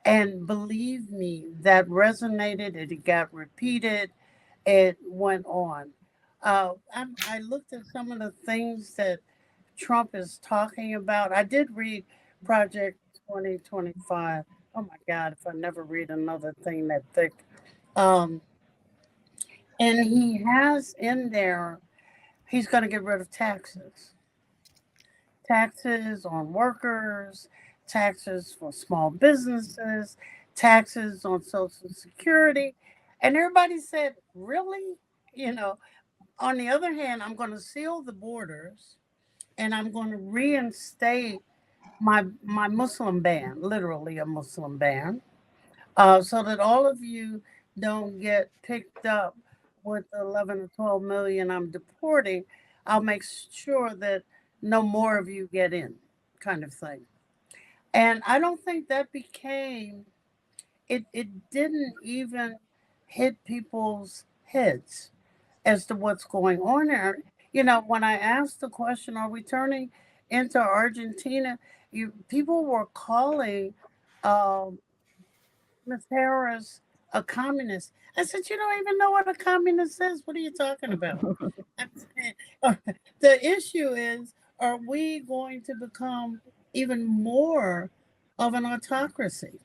And believe me, that resonated and it got repeated. It went on. I looked at some of the things that Trump is talking about. I did read Project 2025. Oh my God, if I never read another thing that thick. Um, and he has in there, he's going to get rid of taxes. Taxes on workers, taxes for small businesses, taxes on Social Security. And everybody said, really? You know, on the other hand, I'm going to seal the borders and I'm going to reinstate my Muslim ban, literally a Muslim ban, so that all of you don't get picked up with the 11 or 12 million I'm deporting. I'll make sure that no more of you get in, kind of thing. And I don't think that became, it didn't even hit people's heads as to what's going on there. You know, when I asked the question, are we turning into Argentina? People were calling Ms. Harris a communist. I said, you don't even know what a communist is. What are you talking about? The issue is, are we going to become even more of an autocracy?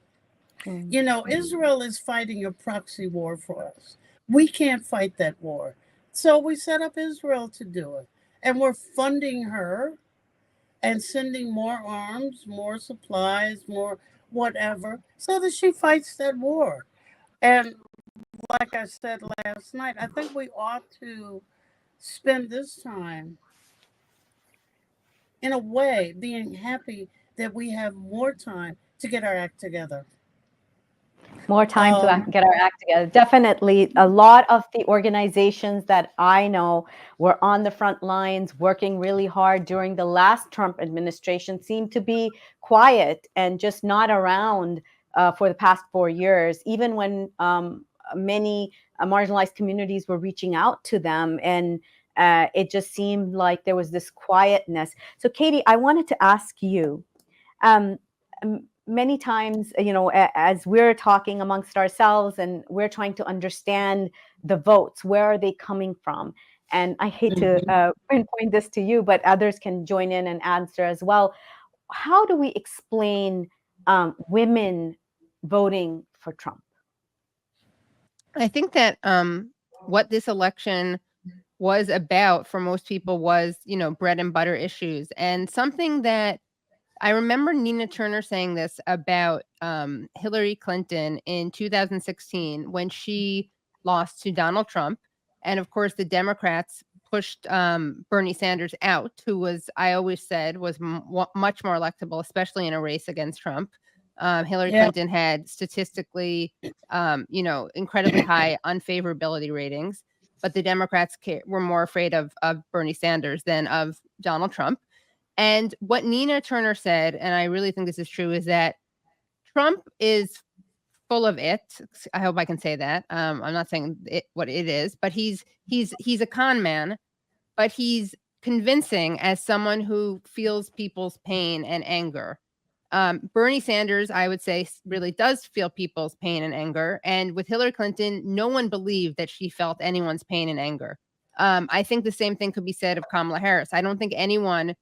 You know, Israel is fighting a proxy war for us. We can't fight that war. So we set up Israel to do it. And we're funding her and sending more arms, more supplies, more whatever, so that she fights that war. And like I said last night, I think we ought to spend this time in a way being happy that we have more time to get our act together. More time to get our act together. Definitely. A lot of the organizations that I know were on the front lines working really hard during the last Trump administration seem to be quiet and just not around for the past 4 years, even when many marginalized communities were reaching out to them. And it just seemed like there was this quietness. So Katie, I wanted to ask you, many times, you know, as we're talking amongst ourselves and we're trying to understand the votes, where are they coming from? And I hate to pinpoint this to you, but others can join in and answer as well. How do we explain women voting for Trump? I think that what this election was about for most people was, you know, bread and butter issues. And something that I remember Nina Turner saying this about Hillary Clinton in 2016 when she lost to Donald Trump. And of course, the Democrats pushed Bernie Sanders out, who was, I always said, was much more electable, especially in a race against Trump. Hillary Clinton had statistically, you know, incredibly high unfavorability ratings, but the Democrats were more afraid of Bernie Sanders than of Donald Trump. And what Nina Turner said, and I really think this is true, is that Trump is full of it. I hope I can say that. I'm not saying what it is, but he's a con man, but he's convincing as someone who feels people's pain and anger. Bernie Sanders, I would say, really does feel people's pain and anger. And with Hillary Clinton, no one believed that she felt anyone's pain and anger. I think the same thing could be said of Kamala Harris. I don't think anyone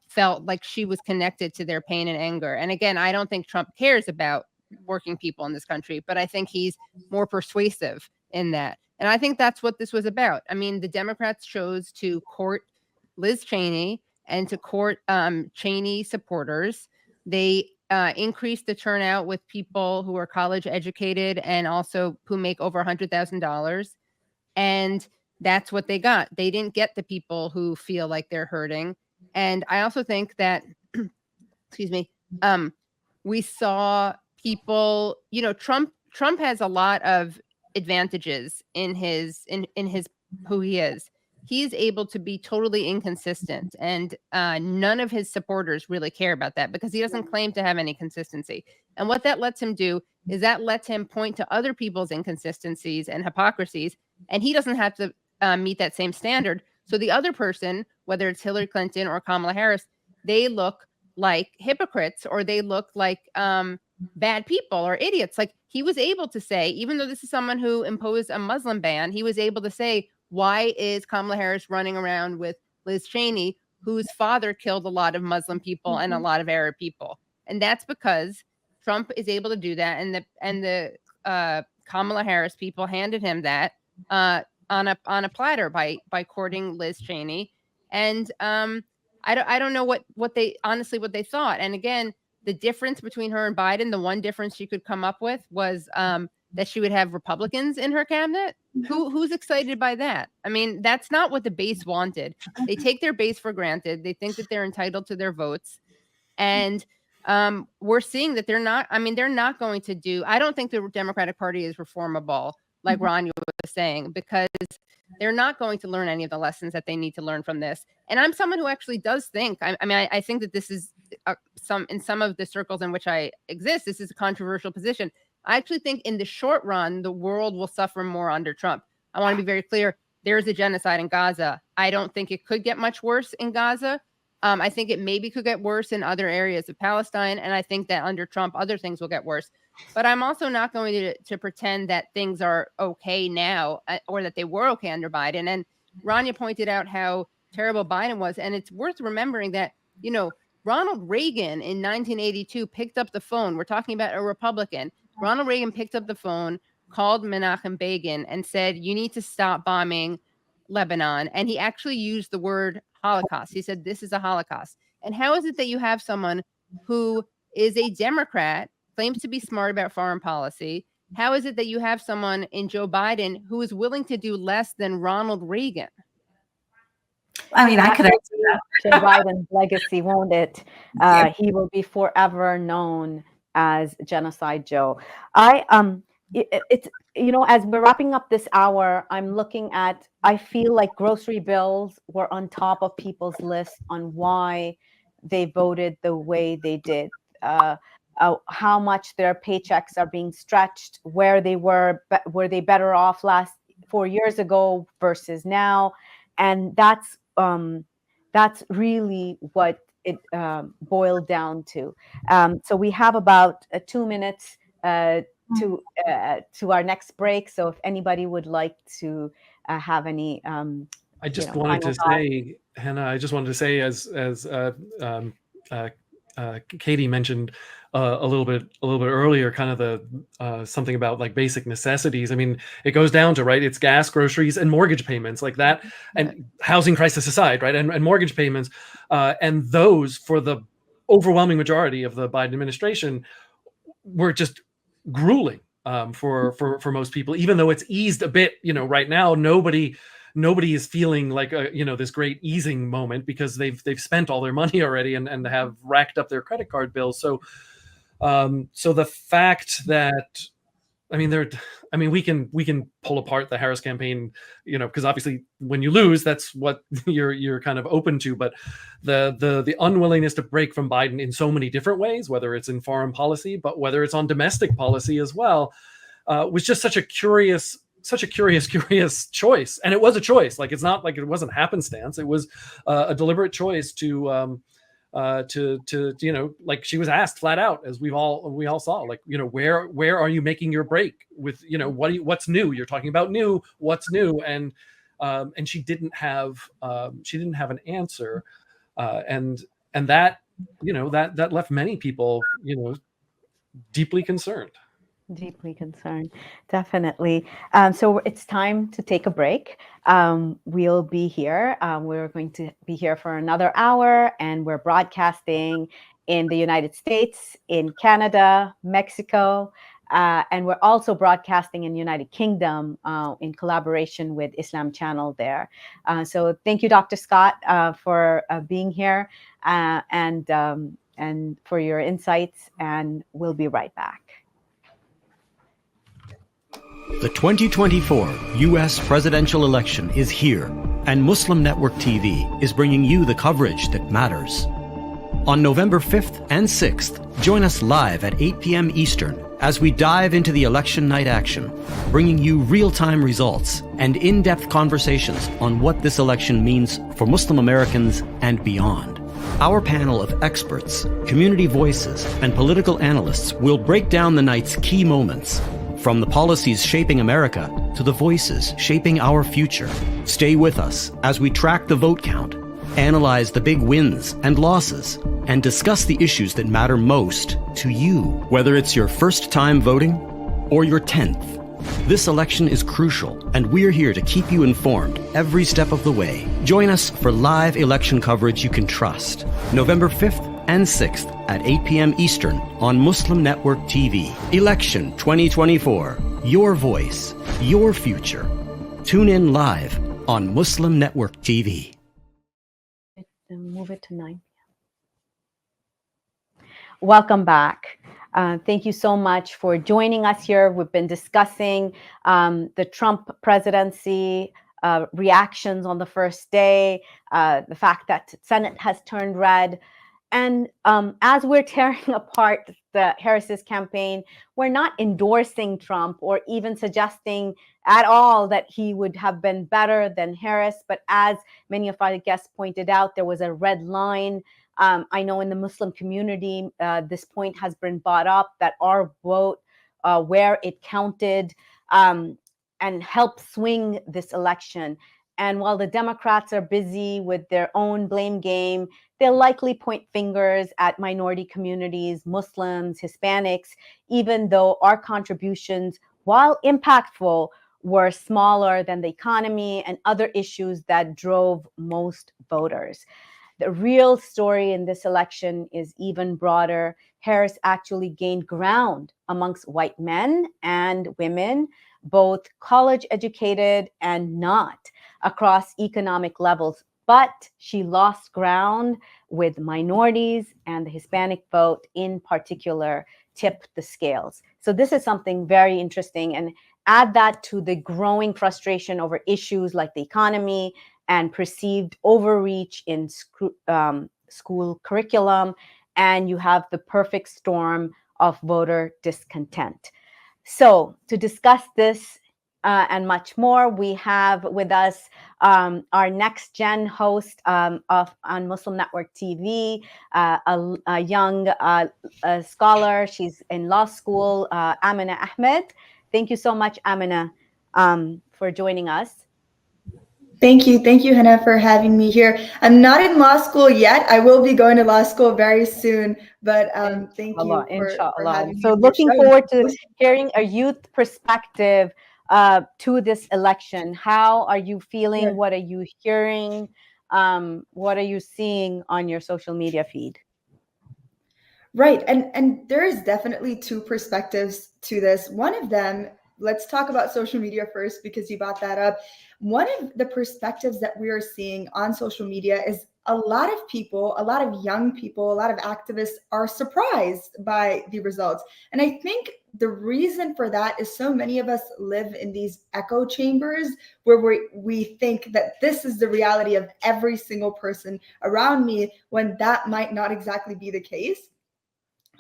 felt like she was connected to their pain and anger. And again, I don't think Trump cares about working people in this country, but I think he's more persuasive in that. And I think that's what this was about. I mean, the Democrats chose to court Liz Cheney and to court Cheney supporters. They increased the turnout with people who are college educated and also who make over $100,000. And that's what they got. They didn't get the people who feel like they're hurting. And I also think that, excuse me, we saw people, you know, Trump has a lot of advantages in his who he is. He's able to be totally inconsistent, and none of his supporters really care about that because he doesn't claim to have any consistency. And what that lets him do is that lets him point to other people's inconsistencies and hypocrisies, and he doesn't have to meet that same standard. So the other person, whether it's Hillary Clinton or Kamala Harris, they look like hypocrites, or they look like bad people or idiots. Like, he was able to say, even though this is someone who imposed a Muslim ban, he was able to say, why is Kamala Harris running around with Liz Cheney, whose father killed a lot of Muslim people and a lot of Arab people? And that's because Trump is able to do that, and the Kamala Harris people handed him that on a platter by courting Liz Cheney. And I don't know what they thought. And again, the difference between her and Biden, the one difference she could come up with was that she would have Republicans in her cabinet. Who's excited by that? I mean, that's not what the base wanted. They take their base for granted. They think that they're entitled to their votes. And we're seeing that they're not. I mean, they're not going to do. I don't think the Democratic Party is reformable, like Ron was saying, because they're not going to learn any of the lessons that they need to learn from this. And I'm someone who actually does think. I think that this is in some of the circles in which I exist, this is a controversial position. I actually think in the short run, the world will suffer more under Trump. I want to be very clear. There's a genocide in Gaza. I don't think it could get much worse in Gaza. I think it maybe could get worse in other areas of Palestine. And I think that under Trump, other things will get worse. But I'm also not going to pretend that things are okay now, or that they were okay under Biden. And Rania pointed out how terrible Biden was. And it's worth remembering that, Ronald Reagan in 1982 picked up the phone. We're talking about a Republican. Ronald Reagan picked up the phone, called Menachem Begin, and said, you need to stop bombing Lebanon. And he actually used the word Holocaust. He said, this is a Holocaust. And how is it that you have someone who is a Democrat, claims to be smart about foreign policy? How is it that you have someone in Joe Biden who is willing to do less than Ronald Reagan? I mean, I could answer that. Joe Biden's legacy, won't it? He will be forever known as Genocide Joe. It's as we're wrapping up this hour, I'm looking at, I feel like grocery bills were on top of people's lists on why they voted the way they did. How much their paychecks are being stretched, were they better off 4 years ago versus now? And that's really what it boiled down to. So we have about 2 minutes to our next break. So if anybody would like to have any, I just wanted to say, Hannah, as Katie mentioned a little bit earlier, kind of the something about like basic necessities. I mean, it goes down to, right, it's gas, groceries, and mortgage payments like that, and housing crisis aside, right, and mortgage payments, and those, for the overwhelming majority of the Biden administration, were just grueling for most people. Even though it's eased a bit, right now, nobody is feeling like this great easing moment, because they've spent all their money already and have racked up their credit card bills. So the fact that, we can pull apart the Harris campaign, because obviously when you lose, that's what you're kind of open to. But the unwillingness to break from Biden in so many different ways, whether it's in foreign policy, but whether it's on domestic policy as well, was just such a curious choice. And it was a choice. Like, it's not like it wasn't happenstance. It was a deliberate choice to like she was asked flat out, as we all saw, like, where are you making your break with, what's new? You're talking about new, what's new? And she didn't have an answer. And that, that left many people, deeply concerned. Deeply concerned, definitely. So it's time to take a break. We'll be here. We're going to be here for another hour, and we're broadcasting in the United States, in Canada, Mexico, and we're also broadcasting in United Kingdom in collaboration with Islam Channel there. So thank you, Dr. Scott, for being here and for your insights, and we'll be right back. The 2024 U.S. presidential election is here, and Muslim Network TV is bringing you the coverage that matters. On November 5th and 6th, join us live at 8 p.m. Eastern as we dive into the election night action, bringing you real-time results and in-depth conversations on what this election means for Muslim Americans and beyond. Our panel of experts, community voices, and political analysts will break down the night's key moments, from the policies shaping America to the voices shaping our future. Stay with us as we track the vote count, analyze the big wins and losses, and discuss the issues that matter most to you, whether it's your first time voting or your 10th. This election is crucial, and we're here to keep you informed every step of the way. Join us for live election coverage you can trust, November 5th and 6th at 8 p.m. Eastern on Muslim Network TV. Election 2024. Your voice, your future. Tune in live on Muslim Network TV. Move it to 9 p.m. Welcome back. Thank you so much for joining us here. We've been discussing the Trump presidency, reactions on the first day, the fact that Senate has turned red. And as we're tearing apart the Harris's campaign, we're not endorsing Trump or even suggesting at all that he would have been better than Harris. But as many of our guests pointed out, there was a red line. I know in the Muslim community, this point has been brought up that our vote, where it counted, and helped swing this election. And while the Democrats are busy with their own blame game, they'll likely point fingers at minority communities, Muslims, Hispanics, even though our contributions, while impactful, were smaller than the economy and other issues that drove most voters. The real story in this election is even broader. Harris actually gained ground amongst white men and women, both college educated and not, across economic levels. But she lost ground with minorities, and the Hispanic vote in particular tipped the scales. So this is something very interesting. And add that to the growing frustration over issues like the economy and perceived overreach in school curriculum, and you have the perfect storm of voter discontent. So to discuss this and much more, we have with us our next gen host on Muslim Network TV, a young scholar. She's in law school, Amina Ahmed. Thank you so much, Amina, for joining us. Thank you, Hannah, for having me here. I'm not in law school yet. I will be going to law school very soon, but thank you for having me. So looking forward to hearing a youth perspective to this election. How are you feeling? Yeah. What are you hearing? What are you seeing on your social media feed? Right, and there is definitely two perspectives to this. One of them, let's talk about social media first, because you brought that up. One of the perspectives that we are seeing on social media is a lot of people, a lot of young people, a lot of activists are surprised by the results. And I think the reason for that is so many of us live in these echo chambers where we think that this is the reality of every single person around me, when that might not exactly be the case.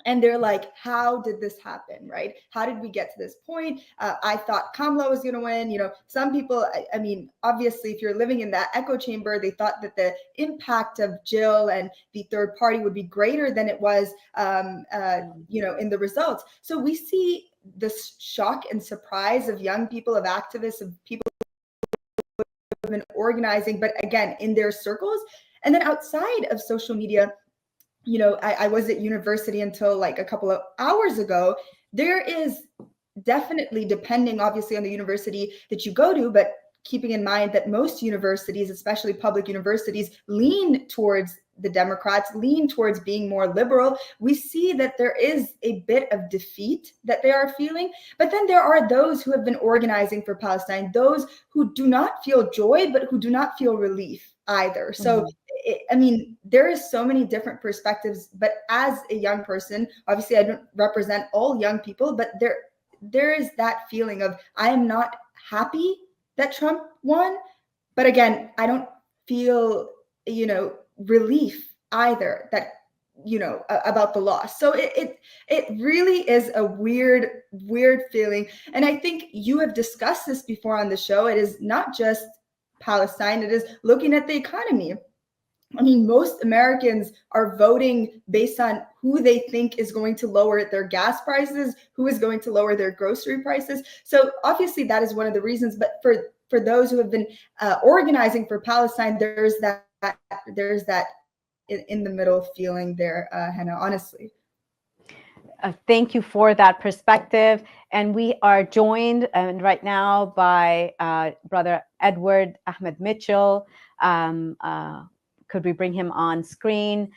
And they're like, how did this happen, right? How did we get to this point? I thought Kamala was going to win. You know, some people, I mean, obviously, if you're living in that echo chamber, they thought that the impact of Jill and the third party would be greater than it was, you know, in the results. So we see this shock and surprise of young people, of activists, of people who have been organizing, but again, in their circles. And then outside of social media, you know, I was at university until like a couple of hours ago. There is definitely, depending obviously on the university that you go to, but keeping in mind that most universities, especially public universities, lean towards the Democrats, lean towards being more liberal. We see that there is a bit of defeat that they are feeling. But then there are those who have been organizing for Palestine, those who do not feel joy, but who do not feel relief either. So I mean, there is so many different perspectives, but as a young person, obviously I don't represent all young people, but there is that feeling of, I am not happy that Trump won, but again, I don't feel, you know, relief either that about the loss. So it really is a weird feeling. And I think you have discussed this before on the show. It is not just Palestine, it is looking at the economy. I mean, most Americans are voting based on who they think is going to lower their gas prices, who is going to lower their grocery prices. So obviously that is one of the reasons. But for those who have been organizing for Palestine, there's that in the middle feeling there, Hannah, honestly. Thank you for that perspective. And we are joined right now by Brother Edward Ahmed Mitchell. Could we bring him on screen?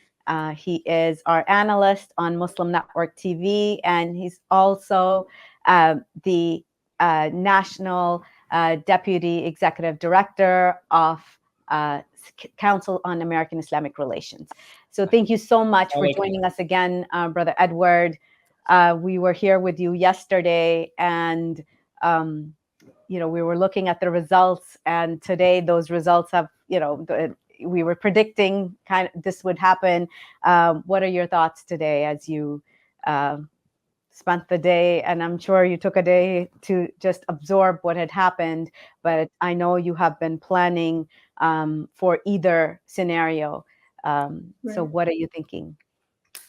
He is our analyst on Muslim Network TV, and he's also the National Deputy Executive Director of Council on American Islamic Relations. So thank you so much for joining us again, Brother Edward. We were here with you yesterday, and we were looking at the results, and today those results have, we were predicting this would happen. What are your thoughts today as you spent the day? And I'm sure you took a day to just absorb what had happened, but I know you have been planning for either scenario. So what are you thinking?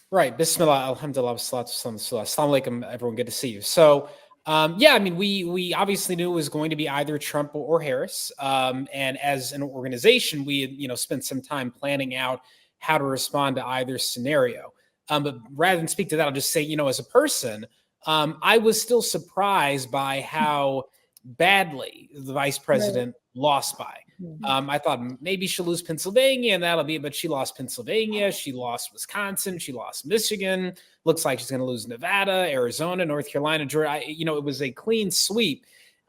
Right. Bismillah, alhamdulillah, assalamu alaikum, everyone. Good to see you. So, I mean, we obviously knew it was going to be either Trump or Harris. And as an organization, we had, spent some time planning out how to respond to either scenario. But rather than speak to that, I'll just say, as a person, I was still surprised by how badly the vice president lost by. I thought maybe she'll lose Pennsylvania and that'll be it, but she lost Pennsylvania, she lost Wisconsin, she lost Michigan. Looks like she's going to lose Nevada, Arizona, North Carolina, Georgia. It was a clean sweep,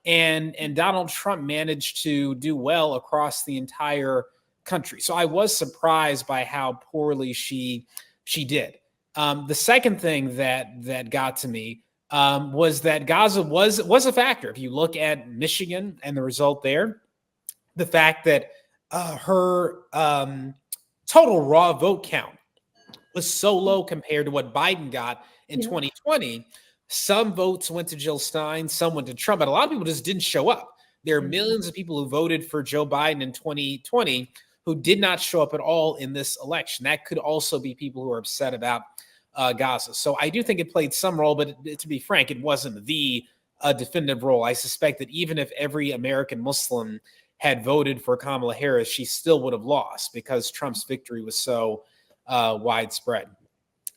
and Donald Trump managed to do well across the entire country. So I was surprised by how poorly she did. The second thing that got to me was that Gaza was a factor. If you look at Michigan and the result there, the fact that her total raw vote count was so low compared to what Biden got in 2020. Some votes went to Jill Stein, some went to Trump, but a lot of people just didn't show up. There are millions of people who voted for Joe Biden in 2020 who did not show up at all in this election. That could also be people who are upset about Gaza. So I do think it played some role, but to be frank, it wasn't the definitive role. I suspect that even if every American Muslim had voted for Kamala Harris, she still would have lost because Trump's victory was so widespread.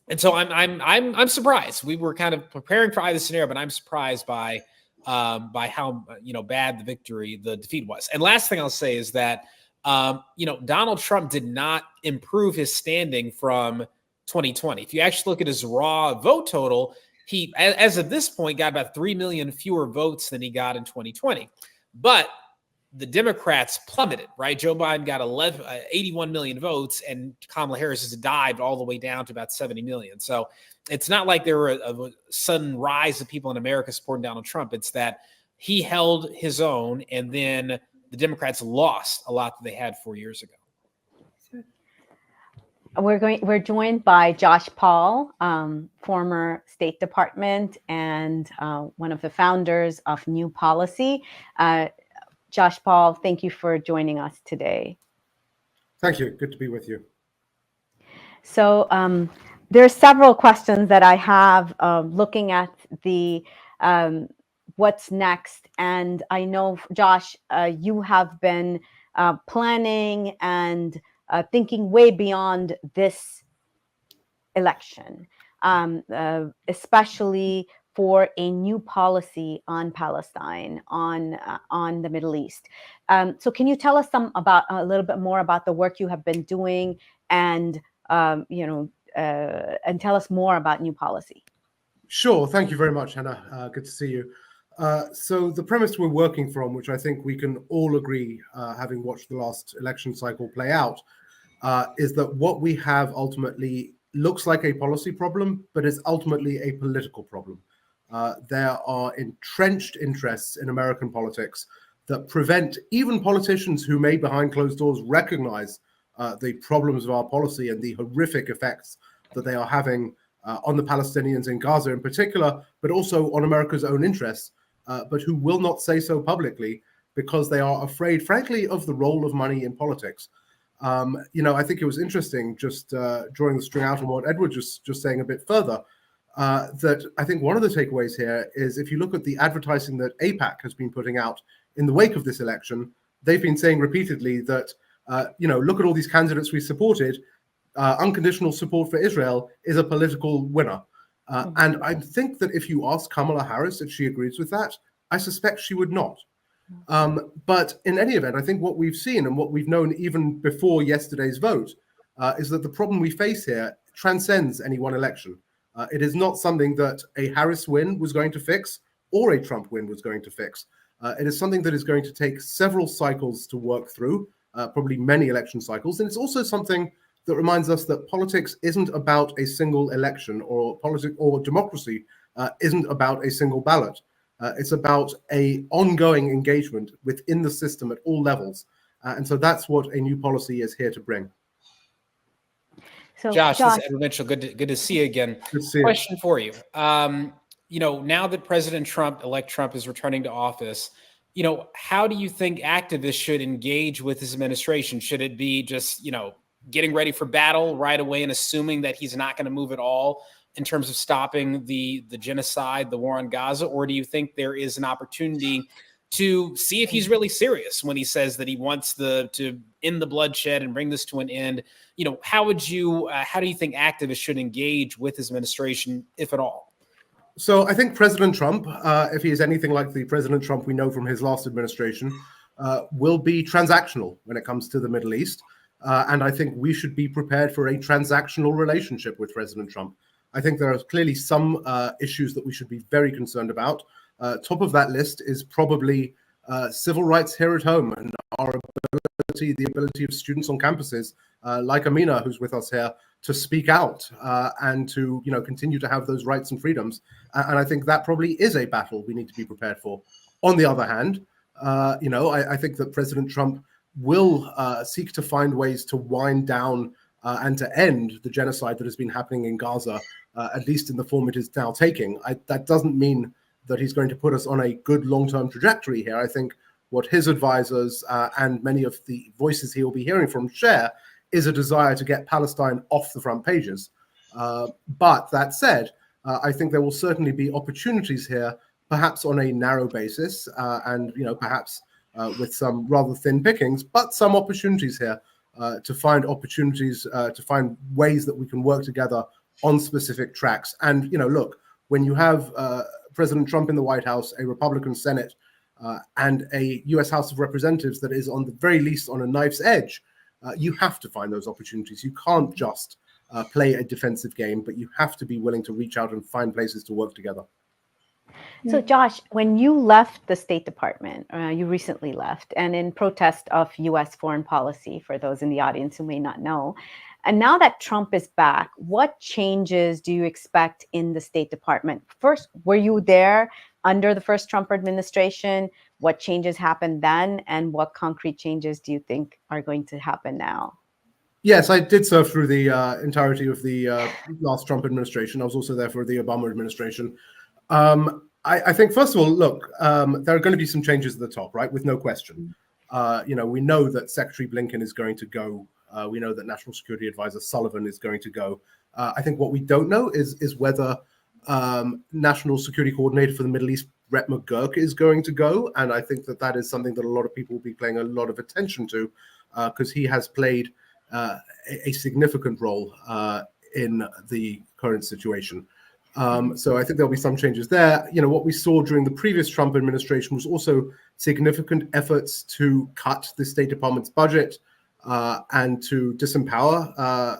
And so I'm surprised. We were kind of preparing for either scenario, but I'm surprised by how bad the defeat was. And last thing I'll say is that Donald Trump did not improve his standing from 2020. If you actually look at his raw vote total, he, as of this point, got about 3 million fewer votes than he got in 2020. But the Democrats plummeted, right? Joe Biden got 81 million votes, and Kamala Harris has dived all the way down to about 70 million. So it's not like there were a sudden rise of people in America supporting Donald Trump. It's that he held his own, and then the Democrats lost a lot that they had 4 years ago. We're joined by Josh Paul, former State Department and one of the founders of New Policy. Josh Paul, thank you for joining us today. Thank you. Good to be with you. So there are several questions that I have looking at the what's next. And I know, Josh, you have been planning and thinking way beyond this election, especially for a new policy on Palestine, on the Middle East. So can you tell us a little bit more about the work you have been doing, and and tell us more about new policy? Sure. Thank you very much, Hannah. Good to see you. So the premise we're working from, which I think we can all agree, having watched the last election cycle play out, is that what we have ultimately looks like a policy problem, but is ultimately a political problem. There are entrenched interests in American politics that prevent even politicians who may behind closed doors recognize the problems of our policy and the horrific effects that they are having on the Palestinians in Gaza in particular, but also on America's own interests, but who will not say so publicly because they are afraid, frankly, of the role of money in politics. I think it was interesting just drawing the string out on what Edward just saying a bit further, that I think one of the takeaways here is if you look at the advertising that AIPAC has been putting out in the wake of this election, they've been saying repeatedly that, look at all these candidates we supported. Unconditional support for Israel is a political winner. And I think that if you ask Kamala Harris if she agrees with that, I suspect she would not. But in any event, I think what we've seen and what we've known even before yesterday's vote is that the problem we face here transcends any one election. It is not something that a Harris win was going to fix or a Trump win was going to fix. It is something that is going to take several cycles to work through, probably many election cycles. And it's also something that reminds us that politics isn't about a single election, or politics or democracy isn't about a single ballot. It's about a ongoing engagement within the system at all levels. And so that's what a new policy is here to bring. So, Josh, this is Edward Mitchell. Good to see you again. Good to see you. Question for you. Now that Elect Trump is returning to office, how do you think activists should engage with his administration? Should it be just, getting ready for battle right away and assuming that he's not going to move at all in terms of stopping the genocide, the war on Gaza? Or do you think there is an opportunity to see if he's really serious when he says that he wants to end the bloodshed and bring this to an end? How do you think activists should engage with his administration, if at all? So I think President Trump, if he is anything like the President Trump we know from his last administration, will be transactional when it comes to the Middle East. And I think we should be prepared for a transactional relationship with President Trump. I think there are clearly some issues that we should be very concerned about. Top of that list is probably civil rights here at home and the ability of students on campuses like Amina, who's with us here, to speak out and to continue to have those rights and freedoms. And I think that probably is a battle we need to be prepared for. On the other hand, I think that President Trump will seek to find ways to wind down and to end the genocide that has been happening in Gaza, at least in the form it is now taking. That doesn't mean that he's going to put us on a good long-term trajectory here. I think what his advisors and many of the voices he will be hearing from share is a desire to get Palestine off the front pages. But that said, I think there will certainly be opportunities here, perhaps on a narrow basis, and perhaps with some rather thin pickings, but some opportunities here to find ways that we can work together on specific tracks. And look, when you have President Trump in the White House, a Republican Senate, and a U.S. House of Representatives that is on the very least on a knife's edge, you have to find those opportunities. You can't just play a defensive game, but you have to be willing to reach out and find places to work together. So, Josh, when you left the State Department, you recently left, and in protest of U.S. foreign policy, for those in the audience who may not know, and now that Trump is back, what changes do you expect in the State Department? First, were you there under the first Trump administration? What changes happened then, and what concrete changes do you think are going to happen now? Yes, I did serve through the entirety of the last Trump administration. I was also there for the Obama administration. I think, first of all, look, there are going to be some changes at the top, right? With no question. We know that Secretary Blinken is going to go. We know that National Security Advisor Sullivan is going to go. I think what we don't know is whether National Security Coordinator for the Middle East, Brett McGurk, is going to go. And I think that is something that a lot of people will be paying a lot of attention to because he has played a significant role in the current situation. So I think there'll be some changes there. What we saw during the previous Trump administration was also significant efforts to cut the State Department's budget and to disempower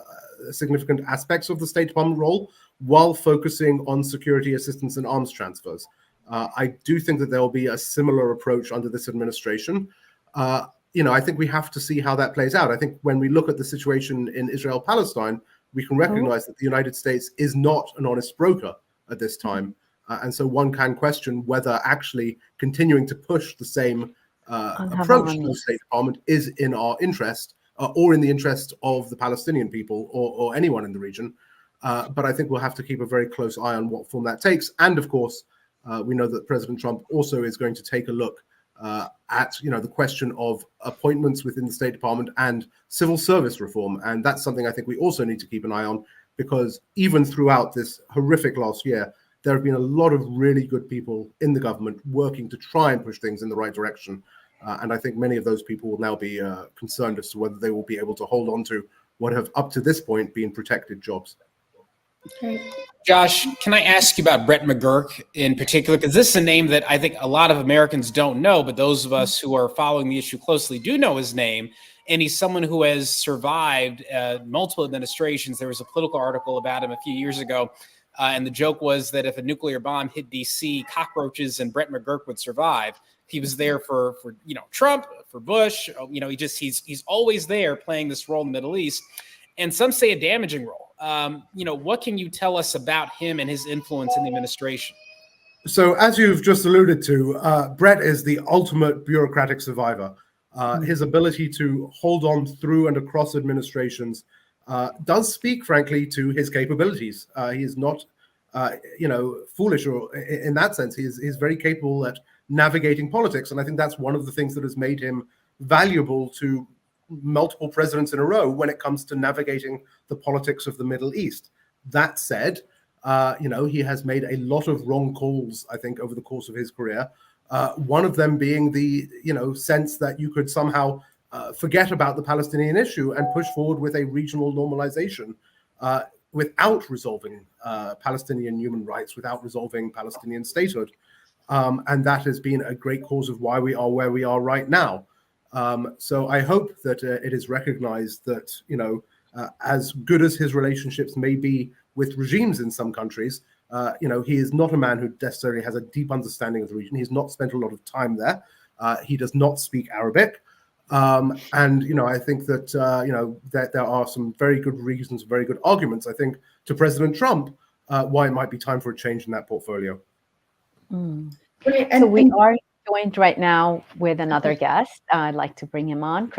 significant aspects of the State Department role while focusing on security assistance and arms transfers. I do think that there will be a similar approach under this administration. I think we have to see how that plays out. I think when we look at the situation in Israel-Palestine, we can recognize that the United States is not an honest broker at this time. And so one can question whether actually continuing to push the same approach to the State Department is in our interest or in the interest of the Palestinian people or anyone in the region. But I think we'll have to keep a very close eye on what form that takes. And of course, we know that President Trump also is going to take a look at the question of appointments within the State Department and civil service reform. And that's something I think we also need to keep an eye on, because even throughout this horrific last year, there have been a lot of really good people in the government working to try and push things in the right direction. And I think many of those people will now be concerned as to whether they will be able to hold on to what have up to this point been protected jobs. Josh, can I ask you about Brett McGurk in particular? Because this is a name that I think a lot of Americans don't know, but those of us who are following the issue closely do know his name. And he's someone who has survived multiple administrations. There was a political article about him a few years ago. And the joke was that if a nuclear bomb hit DC, cockroaches and Brett McGurk would survive. He was there for Trump, for Bush. He's always there playing this role in the Middle East. And some say a damaging role. What can you tell us about him and his influence in the administration? So as you've just alluded to, Brett is the ultimate bureaucratic survivor. His ability to hold on through and across administrations does speak, frankly, to his capabilities. He is not, foolish, or in that sense, he's very capable at navigating politics. And I think that's one of the things that has made him valuable to multiple presidents in a row when it comes to navigating the politics of the Middle East. That said, he has made a lot of wrong calls, I think, over the course of his career. One of them being the, sense that you could somehow forget about the Palestinian issue and push forward with a regional normalization without resolving Palestinian human rights, without resolving Palestinian statehood. And that has been a great cause of why we are where we are right now. So I hope that it is recognized that, as good as his relationships may be with regimes in some countries, he is not a man who necessarily has a deep understanding of the region. He's not spent a lot of time there. He does not speak Arabic. And, I think that, that there are some very good reasons, very good arguments, I think, to President Trump, why it might be time for a change in that portfolio. Great. And we are joined right now with another guest. I'd like to bring him on,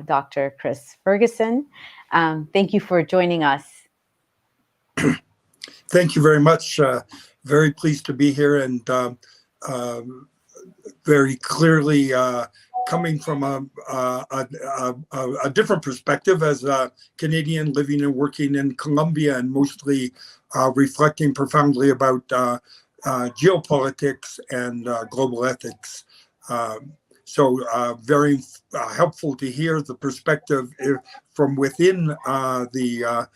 Dr. Chris Ferguson. Thank you for joining us. Thank you very much. Very pleased to be here, and very clearly coming from a different perspective as a Canadian living and working in Colombia, and mostly reflecting profoundly about geopolitics and global ethics. So very helpful to hear the perspective from within the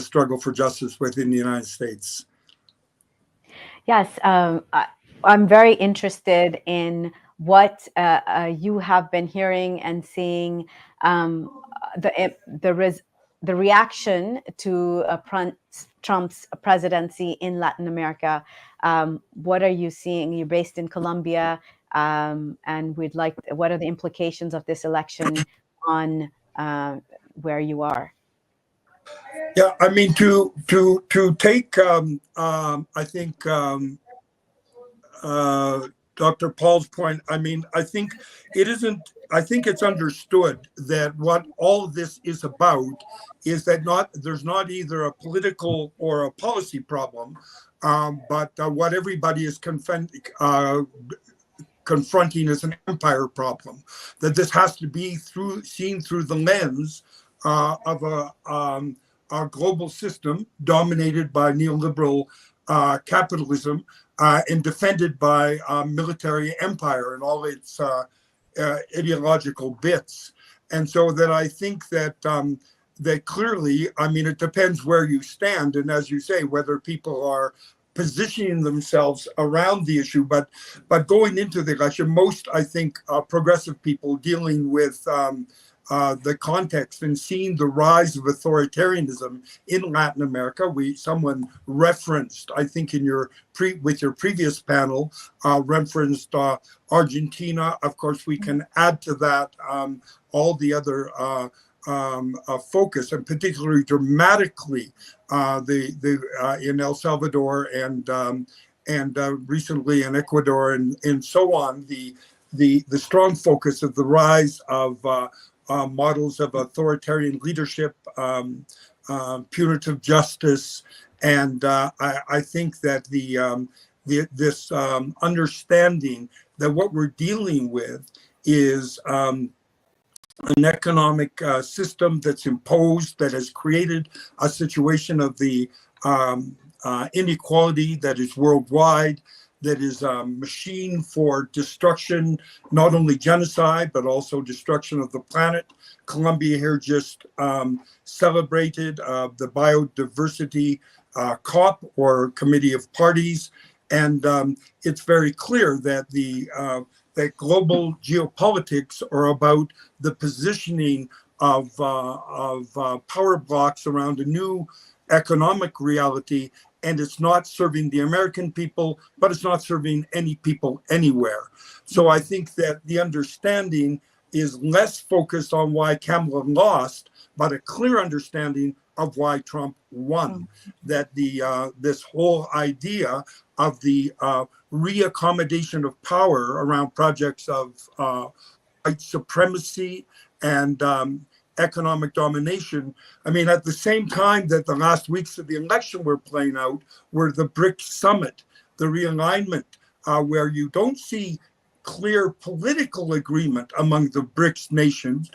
struggle for justice within the United States. Yes, I'm very interested in what you have been hearing and seeing, the reaction to Trump's presidency in Latin America. What are you seeing? You're based in Colombia, and what are the implications of this election on where you are? Yeah, I mean, to take, I think, Dr. Paul's point, I mean, I think it's understood that what all of this is about is that there's not either a political or a policy problem, but what everybody is confronting as an empire problem, that this has to be seen through the lens of a global system dominated by neoliberal capitalism and defended by military empire and all its ideological bits. And so that I think that that clearly, I mean, it depends where you stand, and as you say, whether people are positioning themselves around the issue. But going into the election, most, I think, progressive people dealing with the context and seeing the rise of authoritarianism in Latin America. Someone referenced, I think, in with your previous panel, referenced Argentina. Of course, we can add to that all the other focus, and particularly dramatically in El Salvador and recently in Ecuador and so on. The strong focus of the rise of models of authoritarian leadership punitive justice, and I think that this understanding that what we're dealing with is an economic system that's imposed, that has created a situation of the inequality that is worldwide, that is a machine for destruction, not only genocide, but also destruction of the planet. Colombia here just celebrated the biodiversity COP, or Committee of Parties. And it's very clear that that global geopolitics are about the positioning of power blocks around a new economic reality, and it's not serving the American people, but it's not serving any people anywhere. So I think that the understanding is less focused on why Kamala lost, but a clear understanding of why Trump won. That this whole idea of the reaccommodation of power around projects of white supremacy and economic domination. I mean, at the same time that the last weeks of the election were playing out, were the BRICS summit, the realignment, where you don't see clear political agreement among the BRICS nations,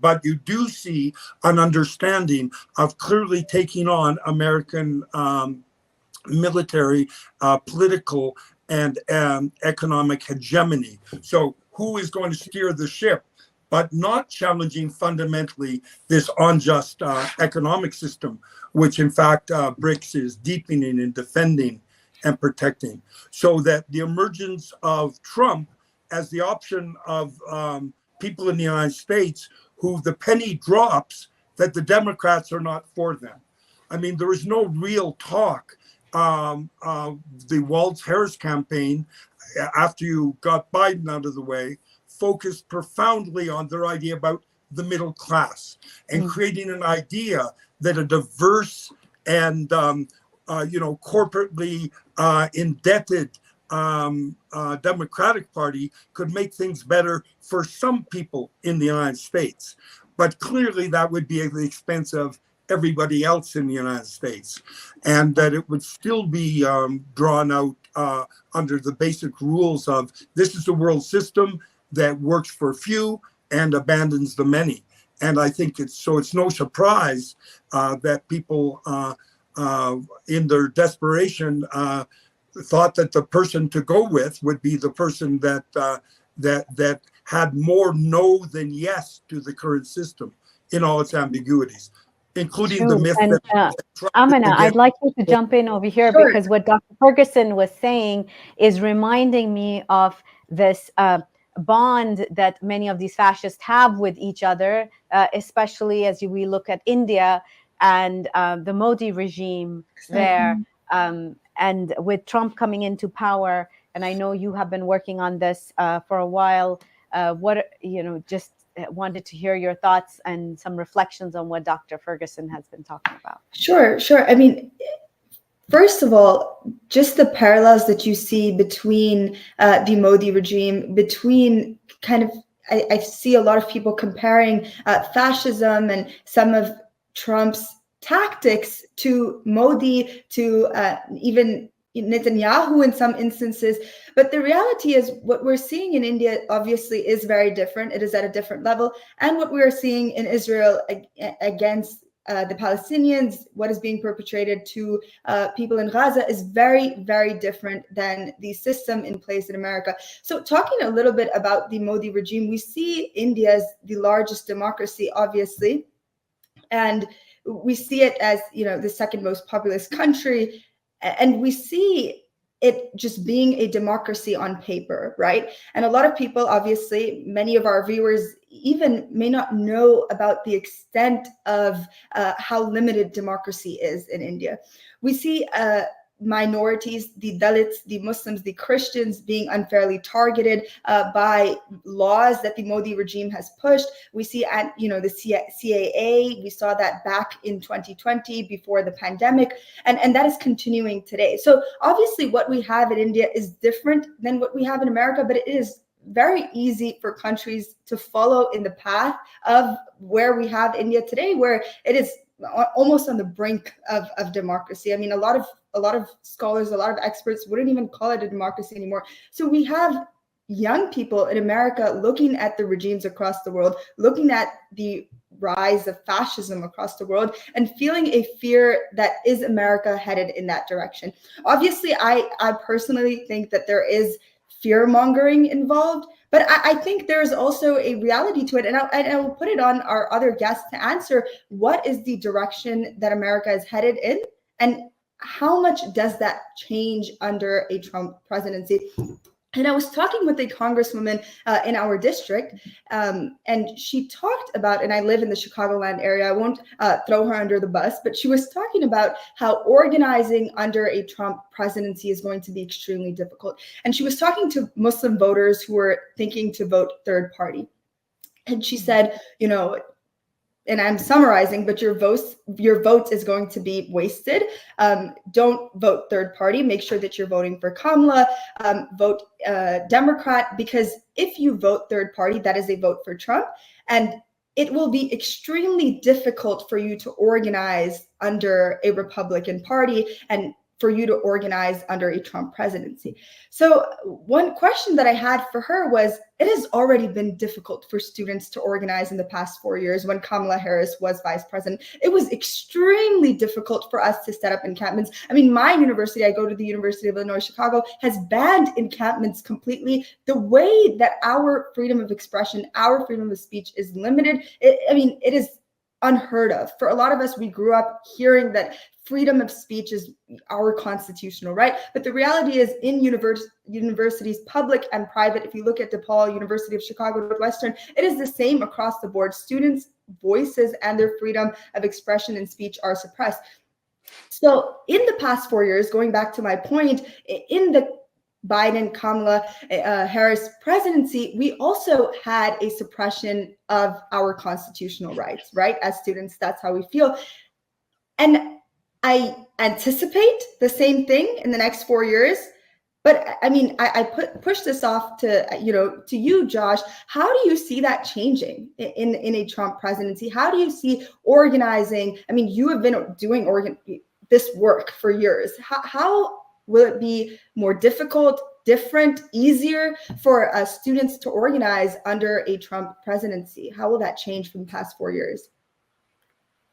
but you do see an understanding of clearly taking on American military, political, and economic hegemony. So who is going to steer the ship, but not challenging fundamentally this unjust economic system, which in fact BRICS is deepening and defending and protecting. So that the emergence of Trump as the option of people in the United States who the penny drops that the Democrats are not for them. I mean, there is no real talk. The Walz-Harris campaign, after you got Biden out of the way, focused profoundly on their idea about the middle class and creating an idea that a diverse and corporately indebted Democratic Party could make things better for some people in the United States. But clearly that would be at the expense of everybody else in the United States, and that it would still be drawn out under the basic rules of this is a world system that works for few and abandons the many. And I think it's no surprise that people in their desperation thought that the person to go with would be the person that had more no than yes to the current system in all its ambiguities, including the myth that Amina, I'd like you to jump in over here because what Dr. Ferguson was saying is reminding me of this bond that many of these fascists have with each other, especially as we look at India and the Modi regime there. And with Trump coming into power, and I know you have been working on this for a while, just wanted to hear your thoughts and some reflections on what Dr. Ferguson has been talking about. Sure. I mean, first of all, just the parallels that you see between the Modi regime, between kind of, I see a lot of people comparing fascism and some of Trump's tactics to Modi, to even Netanyahu in some instances. But the reality is what we're seeing in India obviously is very different. It is at a different level. And what we are seeing in Israel against the Palestinians, what is being perpetrated to people in Gaza is very, very different than the system in place in America. So talking a little bit about the Modi regime, we see India as the largest democracy, obviously. And we see it as, the second most populous country. And we see it just being a democracy on paper, right? And a lot of people, obviously, many of our viewers even may not know about the extent of how limited democracy is in India. We see minorities, the Dalits, the Muslims, the Christians being unfairly targeted by laws that the Modi regime has pushed. We see, the CAA, we saw that back in 2020 before the pandemic, and that is continuing today. So obviously what we have in India is different than what we have in America, but it is very easy for countries to follow in the path of where we have India today, where it is almost on the brink of democracy. I mean, a lot of scholars, a lot of experts wouldn't even call it a democracy anymore. So we have young people in America looking at the regimes across the world, looking at the rise of fascism across the world, and feeling a fear that is America headed in that direction. Obviously, I personally think that there is fear mongering involved, but I think there's also a reality to it. And I will put it on our other guests to answer, what is the direction that America is headed in? And how much does that change under a Trump presidency? And I was talking with a congresswoman in our district, and she talked about, and I live in the Chicagoland area, I won't throw her under the bus, but she was talking about how organizing under a Trump presidency is going to be extremely difficult. And she was talking to Muslim voters who were thinking to vote third party. And she said, you know, and I'm summarizing, but your vote is going to be wasted. Don't vote third party. Make sure that you're voting for Kamala. Vote Democrat, because if you vote third party, that is a vote for Trump. And it will be extremely difficult for you to organize under a Republican Party and for you to organize under a Trump presidency. So one question that I had for her was, it has already been difficult for students to organize in the past 4 years when Kamala Harris was vice president. It was extremely difficult for us to set up encampments. I mean, my university, I go to the University of Illinois Chicago, has banned encampments completely. The way that our freedom of expression, our freedom of speech is limited, it is unheard of. For a lot of us, we grew up hearing that freedom of speech is our constitutional right. But the reality is, in universities, public and private, if you look at DePaul, University of Chicago, Northwestern, it is the same across the board. Students' voices and their freedom of expression and speech are suppressed. So in the past 4 years, going back to my point, in the Biden, Kamala Harris presidency, we also had a suppression of our constitutional rights, right? As students, that's how we feel. And I anticipate the same thing in the next 4 years. But I mean, I push this off to you, Josh. How do you see that changing in a Trump presidency? How do you see organizing? I mean, you have been doing this work for years. How will it be more difficult, different, easier for students to organize under a Trump presidency? How will that change from the past 4 years?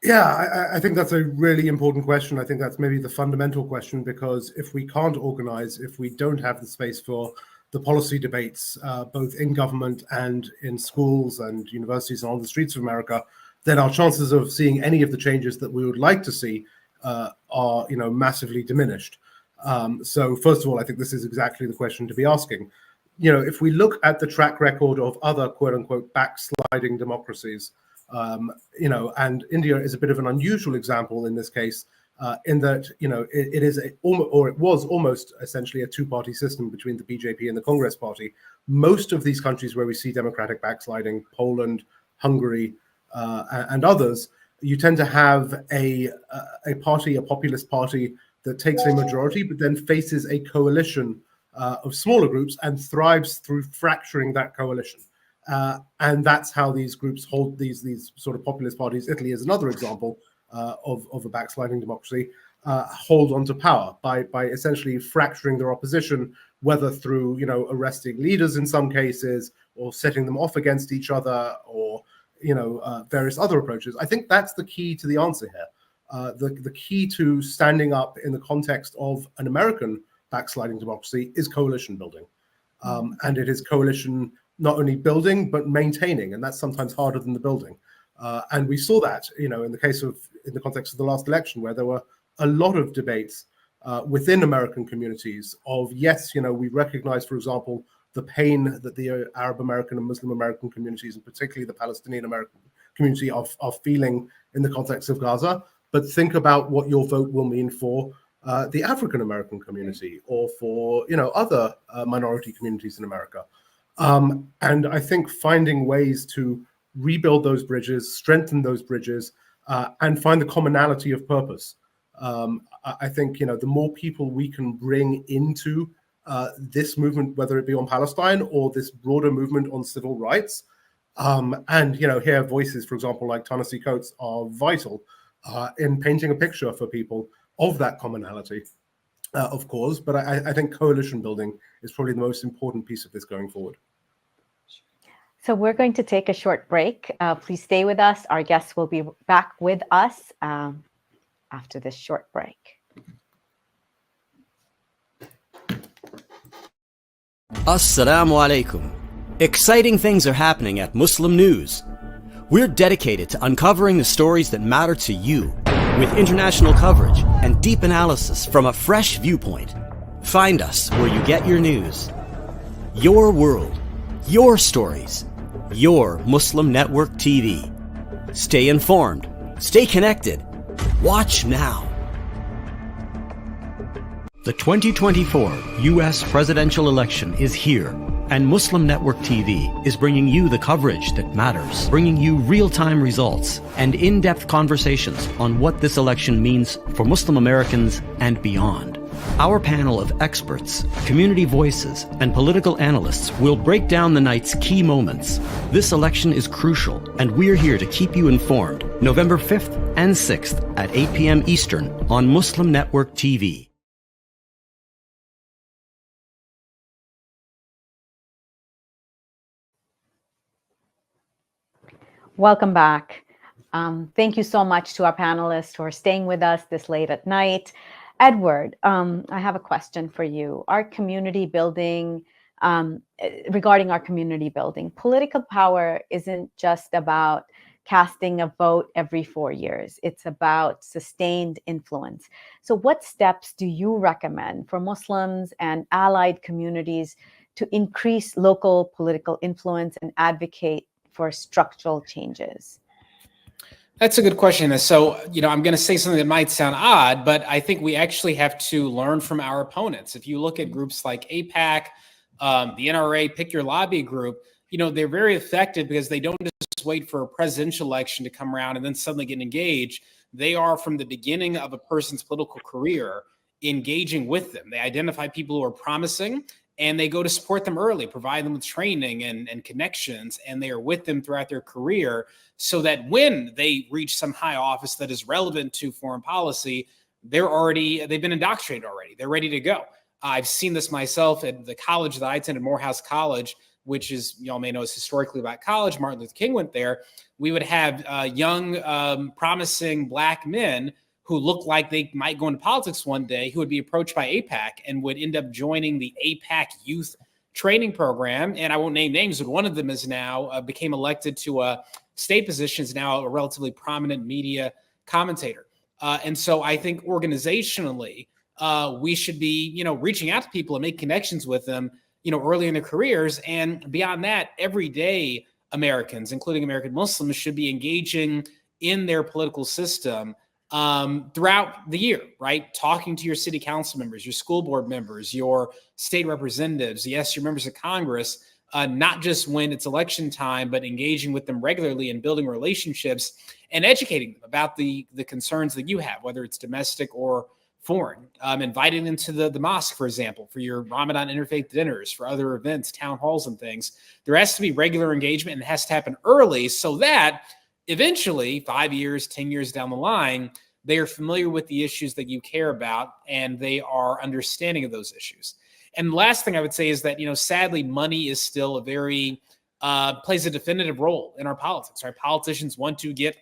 Yeah, I think that's a really important question. I think that's maybe the fundamental question, because if we can't organize, if we don't have the space for the policy debates, both in government and in schools and universities and on the streets of America, then our chances of seeing any of the changes that we would like to see are, massively diminished. So first of all, I think this is exactly the question to be asking. If we look at the track record of other quote unquote backsliding democracies, and India is a bit of an unusual example in this case, in that, it was almost essentially a two-party system between the BJP and the Congress party. Most of these countries where we see democratic backsliding, Poland, Hungary, and others, you tend to have a populist party that takes a majority, but then faces a coalition of smaller groups and thrives through fracturing that coalition. And that's how these groups hold these sort of populist parties. Italy is another example of a backsliding democracy, hold onto power by essentially fracturing their opposition, whether through arresting leaders in some cases, or setting them off against each other, or various other approaches. I think that's the key to the answer here. The key to standing up in the context of an American backsliding democracy is coalition building, and it is coalition not only building but maintaining, and that's sometimes harder than the building. And we saw that, in the context of the last election, where there were a lot of debates within American communities of, yes, we recognize, for example, the pain that the Arab American and Muslim American communities, and particularly the Palestinian American community, are feeling in the context of Gaza. But think about what your vote will mean for the African American community, or for other minority communities in America. And I think finding ways to rebuild those bridges, strengthen those bridges, and find the commonality of purpose. I think the more people we can bring into this movement, whether it be on Palestine or this broader movement on civil rights, and hear voices, for example, like Ta-Nehisi Coates, are vital. in painting a picture for people of that commonality, of course. But I think coalition building is probably the most important piece of this going forward. So we're going to take a short break. Please stay with us. Our guests will be back with us after this short break. Assalamu alaikum. Exciting things are happening at Muslim News. We're dedicated to uncovering the stories that matter to you, with international coverage and deep analysis from a fresh viewpoint. Find us where you get your news. Your world, your stories, your Muslim Network TV. Stay informed, stay connected. Watch now. The 2024 U.S. presidential election is here, and Muslim Network TV is bringing you the coverage that matters, bringing you real-time results and in-depth conversations on what this election means for Muslim Americans and beyond. Our panel of experts, community voices, and political analysts will break down the night's key moments. This election is crucial, and we're here to keep you informed. November 5th and 6th at 8 p.m. Eastern on Muslim Network TV. Welcome back. Thank you so much to our panelists who are staying with us this late at night. Edward, I have a question for you. Our community building, regarding our community building, political power isn't just about casting a vote every 4 years. It's about sustained influence. So what steps do you recommend for Muslims and allied communities to increase local political influence and advocate for structural changes? That's a good question. So, I'm going to say something that might sound odd, but I think we actually have to learn from our opponents. If you look at groups like AIPAC, the NRA, pick your lobby group, they're very effective because they don't just wait for a presidential election to come around and then suddenly get engaged. They are, from the beginning of a person's political career, engaging with them. They identify people who are promising, and they go to support them early, provide them with training and connections, and they are with them throughout their career so that when they reach some high office that is relevant to foreign policy, they've been indoctrinated already. They're ready to go. I've seen this myself at the college that I attended, Morehouse College, which is, y'all may know, is historically Black college. Martin Luther King went there. We would have young, promising Black men who looked like they might go into politics one day, who would be approached by AIPAC and would end up joining the AIPAC youth training program. And I won't name names, but one of them is now became elected to a state position, is now a relatively prominent media commentator. And so I think organizationally, we should be, reaching out to people and make connections with them, early in their careers. And beyond that, everyday Americans, including American Muslims, should be engaging in their political system throughout the year, right? Talking to your city council members, your school board members, your state representatives, yes, your members of Congress, not just when it's election time, but engaging with them regularly and building relationships and educating them about the concerns that you have, whether it's domestic or foreign. Inviting them to the mosque, for example, for your Ramadan interfaith dinners, for other events, town halls and things. There has to be regular engagement, and it has to happen early so that eventually, 5 years, 10 years down the line, they are familiar with the issues that you care about, and they are understanding of those issues. And the last thing I would say is that, sadly, money is still a very, plays a definitive role in our politics, right? Politicians want to get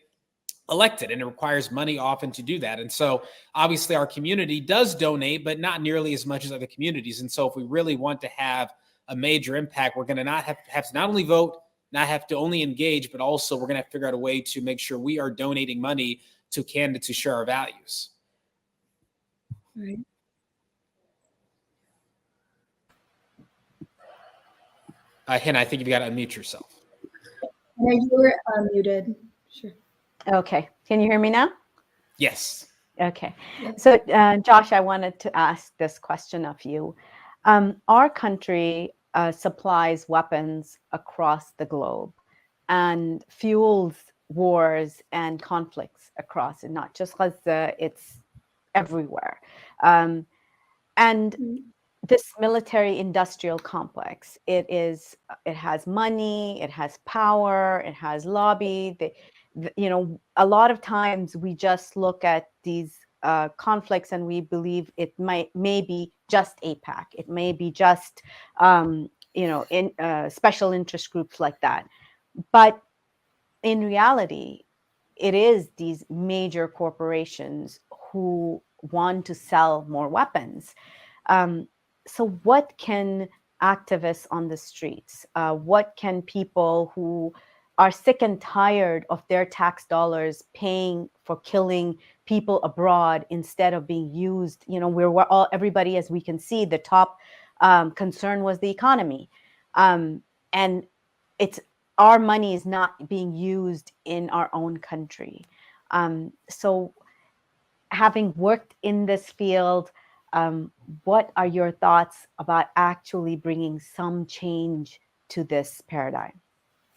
elected, and it requires money often to do that. And so obviously our community does donate, but not nearly as much as other communities. And so if we really want to have a major impact, we're going to not have to not only vote, not have to only engage, but also we're going to have to figure out a way to make sure we are donating money to candidates who share our values. Right. Hannah, I think you've got to unmute yourself. Yeah, you were unmuted. Sure. Okay. Can you hear me now? Yes. Okay. So, Josh, I wanted to ask this question of you. Our country supplies weapons across the globe and fuels wars and conflicts across it, not just Gaza, it's everywhere. And this military industrial complex, it has money, it has power, it has lobby. a lot of times we just look at these conflicts and we believe it may be just AIPAC. It may be just, in special interest groups like that. But in reality, it is these major corporations who want to sell more weapons. So what can activists on the streets, what can people who are sick and tired of their tax dollars paying for killing people abroad instead of being used, everybody, as we can see, the top concern was the economy. And our money is not being used in our own country. So having worked in this field, what are your thoughts about actually bringing some change to this paradigm?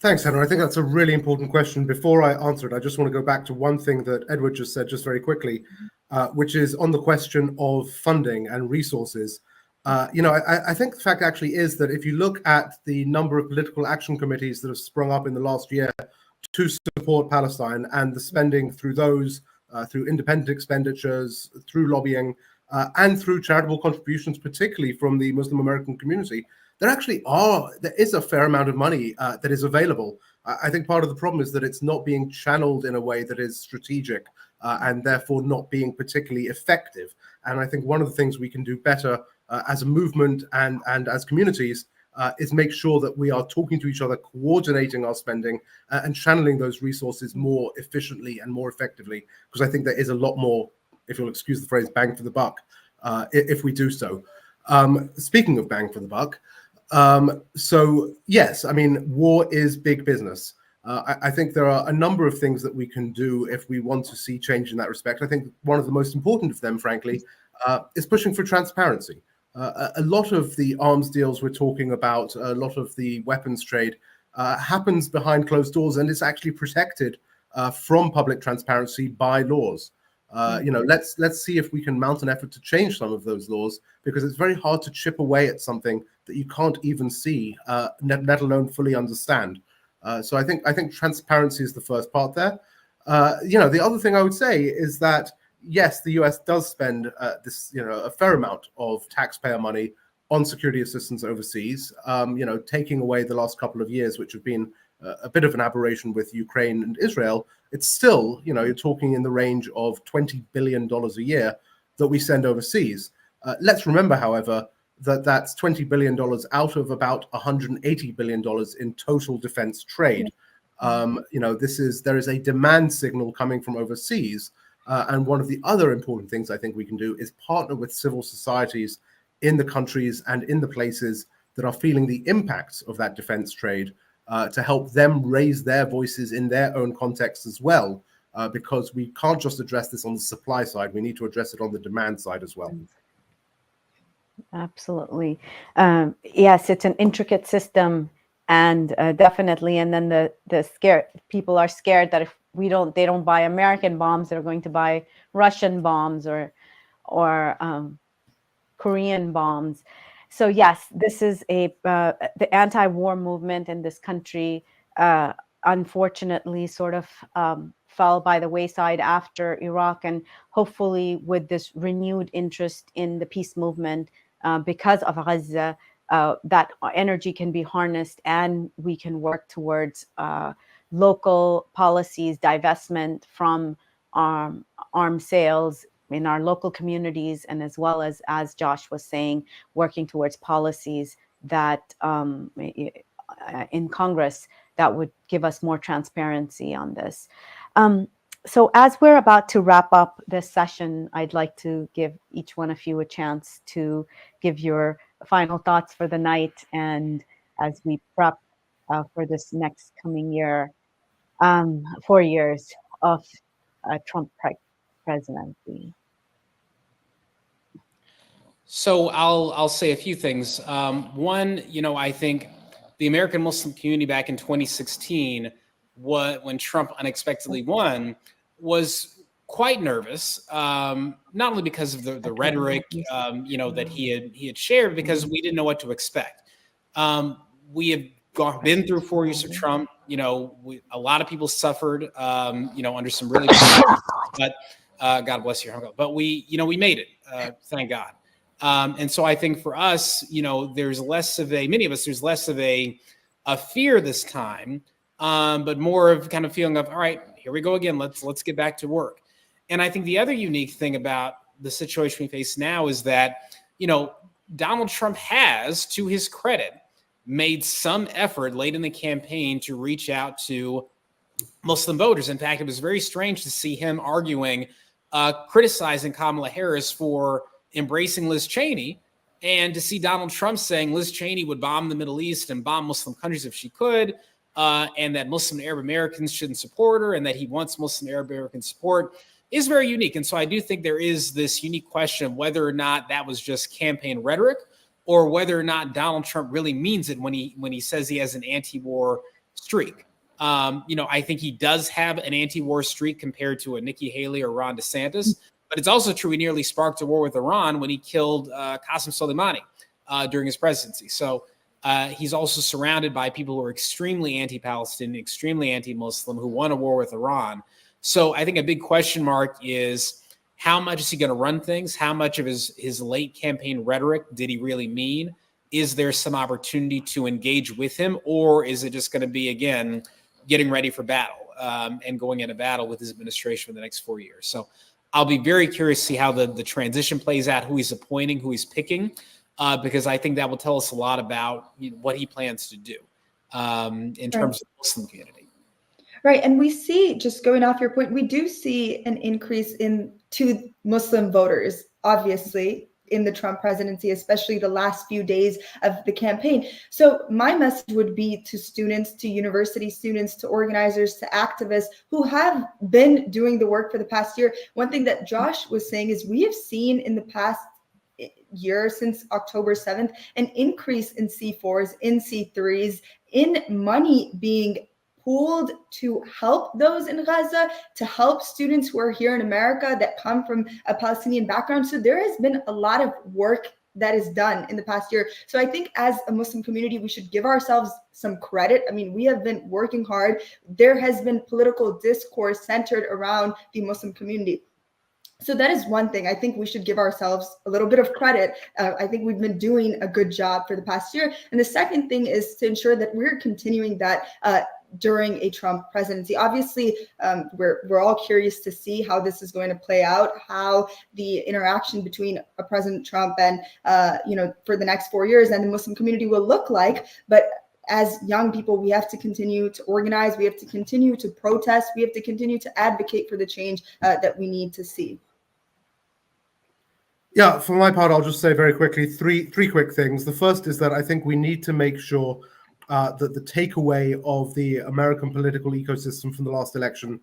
Thanks, Hannah. I think that's a really important question. Before I answer it, I just want to go back to one thing that Edward just said, just very quickly, which is on the question of funding and resources. I think the fact actually is that if you look at the number of political action committees that have sprung up in the last year to support Palestine and the spending through those, through independent expenditures, through lobbying, and through charitable contributions, particularly from the Muslim American community, there is a fair amount of money that is available. I think part of the problem is that it's not being channeled in a way that is strategic and therefore not being particularly effective. And I think one of the things we can do better as a movement and as communities is make sure that we are talking to each other, coordinating our spending and channeling those resources more efficiently and more effectively, because I think there is a lot more, if you'll excuse the phrase, bang for the buck, if we do so. Speaking of bang for the buck, so yes, I mean, war is big business. I think there are a number of things that we can do if we want to see change in that respect. I think one of the most important of them, frankly, is pushing for transparency. A lot of the arms deals we're talking about, a lot of the weapons trade happens behind closed doors and is actually protected from public transparency by laws. Let's see if we can mount an effort to change some of those laws, because it's very hard to chip away at something that you can't even see, let alone fully understand. So I think transparency is the first part there. The other thing I would say is that yes, the US does spend a fair amount of taxpayer money on security assistance overseas. Taking away the last couple of years, which have been a bit of an aberration with Ukraine and Israel, it's still, you're talking in the range of $20 billion a year that we send overseas. Let's remember, however, that that's $20 billion out of about $180 billion in total defense trade. There is a demand signal coming from overseas. And one of the other important things I think we can do is partner with civil societies in the countries and in the places that are feeling the impacts of that defense trade, to help them raise their voices in their own context as well, because we can't just address this on the supply side. We need to address it on the demand side as well. Absolutely. Yes, it's an intricate system, and definitely. And then the people are scared that if they don't buy American bombs, they're going to buy Russian bombs or Korean bombs. So yes, this is the anti-war movement in this country, unfortunately, sort of fell by the wayside after Iraq, and hopefully with this renewed interest in the peace movement because of Gaza, that energy can be harnessed and we can work towards local policies, divestment from arms sales in our local communities, and as well as Josh was saying, working towards policies that in Congress that would give us more transparency on this. So as we're about to wrap up this session, I'd like to give each one of you a chance to give your final thoughts for the night, and as we prep for this next coming year, 4 years of Trump presidency. So I'll say a few things. One, I think the American Muslim community back in 2016, when Trump unexpectedly won, was quite nervous. Not only because of the rhetoric, that he had shared, because we didn't know what to expect. We have been through 4 years of Trump. A lot of people suffered, under some really, but God bless you. But we made it, thank God. And so I think for us, there's less of a fear this time, but more of kind of feeling of, all right, here we go again. Let's get back to work. And I think the other unique thing about the situation we face now is that, Donald Trump has, to his credit, made some effort late in the campaign to reach out to Muslim voters. In fact, it was very strange to see him arguing, criticizing Kamala Harris for embracing Liz Cheney, and to see Donald Trump saying Liz Cheney would bomb the Middle East and bomb Muslim countries if she could, and that Muslim Arab Americans shouldn't support her, and that he wants Muslim Arab American support, is very unique. And so I do think there is this unique question of whether or not that was just campaign rhetoric, or whether or not Donald Trump really means it when he says he has an anti-war streak. I think he does have an anti-war streak compared to a Nikki Haley or Ron DeSantis, but it's also true he nearly sparked a war with Iran when he killed Qasem Soleimani during his presidency. So he's also surrounded by people who are extremely anti-Palestinian, extremely anti-Muslim, who want a war with Iran. So I think a big question mark is, how much is he going to run things? How much of his late campaign rhetoric did he really mean? Is there some opportunity to engage with him? Or is it just going to be, again, getting ready for battle and going into battle with his administration for the next 4 years? So I'll be very curious to see how the transition plays out, who he's appointing, who he's picking, because I think that will tell us a lot about what he plans to do in terms of the Muslim community. Right. And we see, just going off your point, we do see an increase to Muslim voters, obviously, in the Trump presidency, especially the last few days of the campaign. So my message would be to students, to university students, to organizers, to activists who have been doing the work for the past year. One thing that Josh was saying is we have seen in the past year, since October 7th, an increase in C4s, in C3s, in money being pooled to help those in Gaza, to help students who are here in America that come from a Palestinian background. So there has been a lot of work that is done in the past year. So I think as a Muslim community, we should give ourselves some credit. I mean, we have been working hard. There has been political discourse centered around the Muslim community. So that is one thing. I think we should give ourselves a little bit of credit. I think we've been doing a good job for the past year. And the second thing is to ensure that we're continuing that during a Trump presidency. Obviously, we're all curious to see how this is going to play out, how the interaction between President Trump and, for the next 4 years and the Muslim community will look like. But as young people, we have to continue to organize. We have to continue to protest. We have to continue to advocate for the change that we need to see. Yeah, for my part, I'll just say very quickly three quick things. The first is that I think we need to make sure that the takeaway of the American political ecosystem from the last election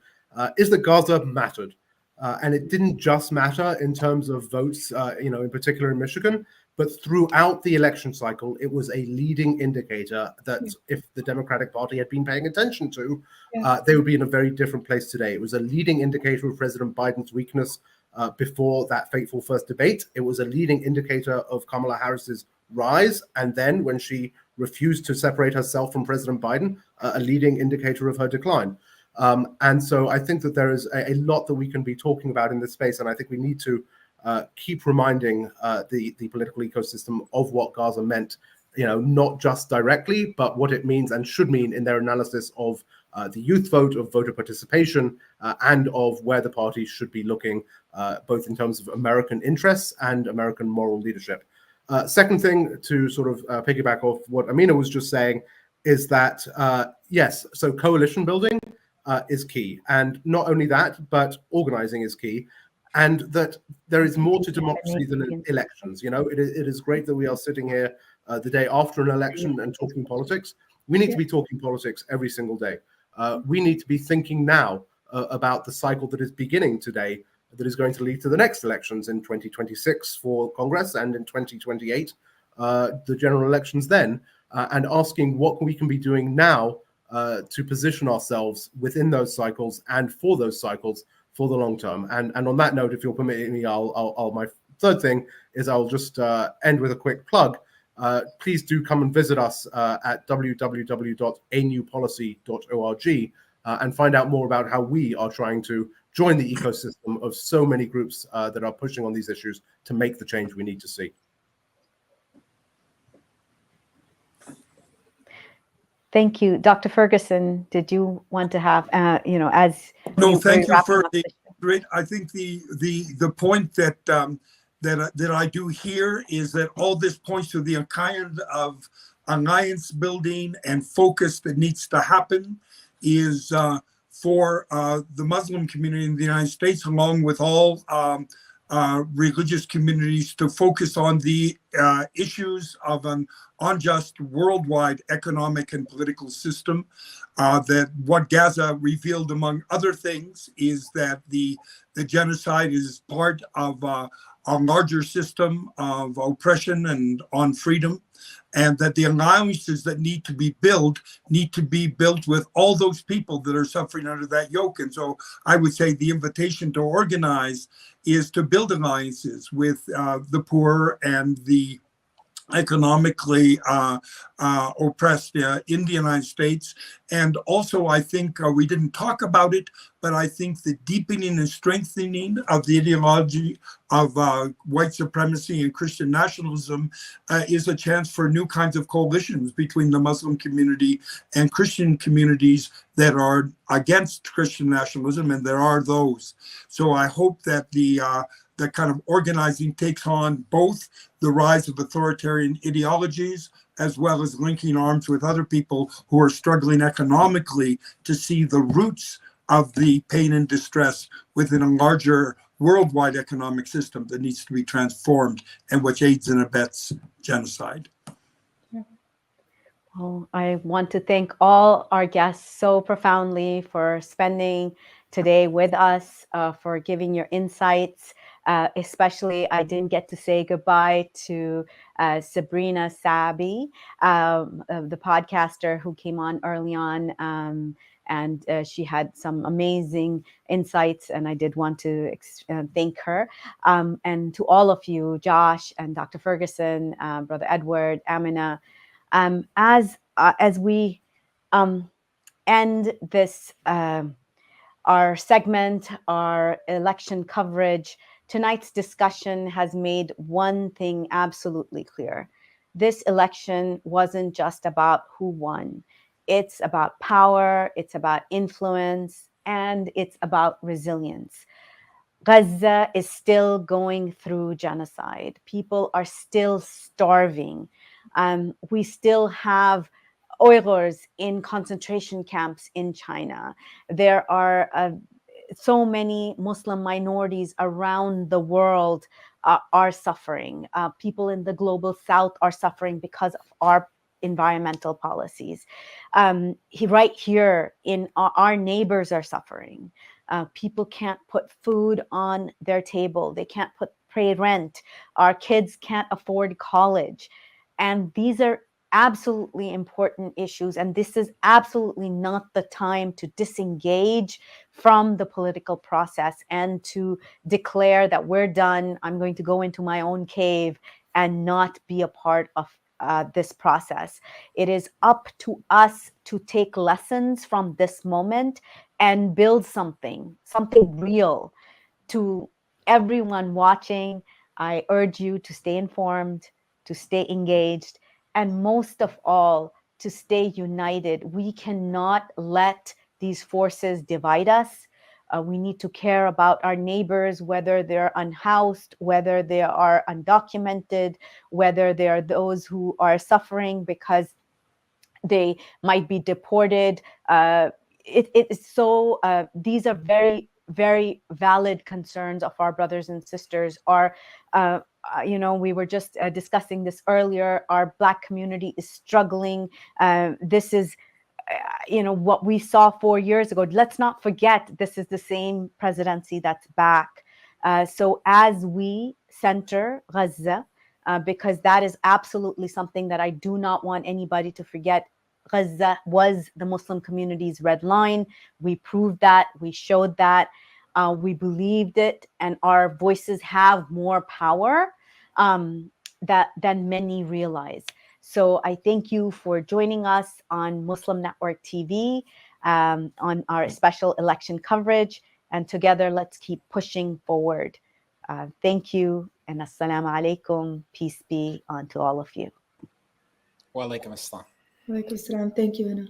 is that Gaza mattered. And it didn't just matter in terms of votes, in particular in Michigan, but throughout the election cycle, it was a leading indicator that if the Democratic Party had been paying attention to, they would be in a very different place today. It was a leading indicator of President Biden's weakness before that fateful first debate. It was a leading indicator of Kamala Harris's rise. And then when she refused to separate herself from President Biden, a leading indicator of her decline. And so I think that there is a lot that we can be talking about in this space. And I think we need to keep reminding the political ecosystem of what Gaza meant, not just directly, but what it means and should mean in their analysis of the youth vote, of voter participation, and of where the party should be looking, both in terms of American interests and American moral leadership. Second thing, to sort of piggyback off what Amina was just saying, is that, yes, so coalition building is key. And not only that, but organizing is key. And that there is more to democracy than elections. It is great that we are sitting here the day after an election and talking politics. We need to be talking politics every single day. We need to be thinking now about the cycle that is beginning today, that is going to lead to the next elections in 2026 for Congress and in 2028, the general elections then, and asking what we can be doing now to position ourselves within those cycles and for those cycles for the long term. And on that note, if you'll permit me, I'll my third thing is I'll just end with a quick plug. please do come and visit us at www.anewpolicy.org and find out more about how we are trying to join the ecosystem of so many groups that are pushing on these issues to make the change we need to see. Thank you. Dr. Ferguson, did you want to have, as No, thank you wrapping for up the great. I think the point that that I do here is that all this points to the kind of alliance building and focus that needs to happen is for the Muslim community in the United States, along with all religious communities, to focus on the issues of an unjust worldwide economic and political system. That what Gaza revealed, among other things, is that the genocide is part of a larger system of oppression and on freedom, and that the alliances that need to be built with all those people that are suffering under that yoke. And so I would say the invitation to organize is to build alliances with the poor and the economically oppressed in the United States. And also, I think we didn't talk about it, but I think the deepening and strengthening of the ideology of white supremacy and Christian nationalism is a chance for new kinds of coalitions between the Muslim community and Christian communities that are against Christian nationalism, and there are those. So I hope that the kind of organizing takes on both the rise of authoritarian ideologies as well as linking arms with other people who are struggling economically to see the roots of the pain and distress within a larger worldwide economic system that needs to be transformed and which aids and abets genocide. Well, I want to thank all our guests so profoundly for spending today with us, for giving your insights. Especially, I didn't get to say goodbye to Sabrina Sabi, the podcaster who came on early on, and she had some amazing insights, and I did want to thank her. And to all of you, Josh and Dr. Ferguson, Brother Edward, Amina, as we end this, our segment, our election coverage, tonight's discussion has made one thing absolutely clear. This election wasn't just about who won. It's about power, it's about influence, and it's about resilience. Gaza is still going through genocide. People are still starving. We still have Uyghurs in concentration camps in China. There are so many Muslim minorities around the world are suffering. People in the global south are suffering because of our environmental policies. Right here in our neighbors are suffering. People can't put food on their table. They can't pay rent. Our kids can't afford college. And these are absolutely important issues. And this is absolutely not the time to disengage from the political process and to declare that we're done. I'm going to go into my own cave and not be a part of this process. It is up to us to take lessons from this moment and build something real. To everyone watching, I urge you to stay informed, to stay engaged, and most of all, to stay united. We cannot let these forces divide us. We need to care about our neighbors, whether they're unhoused, whether they are undocumented, whether they are those who are suffering because they might be deported. These are very, very valid concerns of our brothers and sisters. We were just discussing this earlier. Our Black community is struggling. This is what we saw 4 years ago. Let's not forget, this is the same presidency that's back. So as we center Gaza, because that is absolutely something that I do not want anybody to forget. Gaza was the Muslim community's red line. We proved that, we showed that, we believed it, and our voices have more power. than many realize. So I thank you for joining us on Muslim Network TV on our special election coverage. And together, let's keep pushing forward. Thank you, and assalamu alaikum. Peace be unto all of you. Wa alaikum assalam. Walaikum salam. Thank you, Hannah.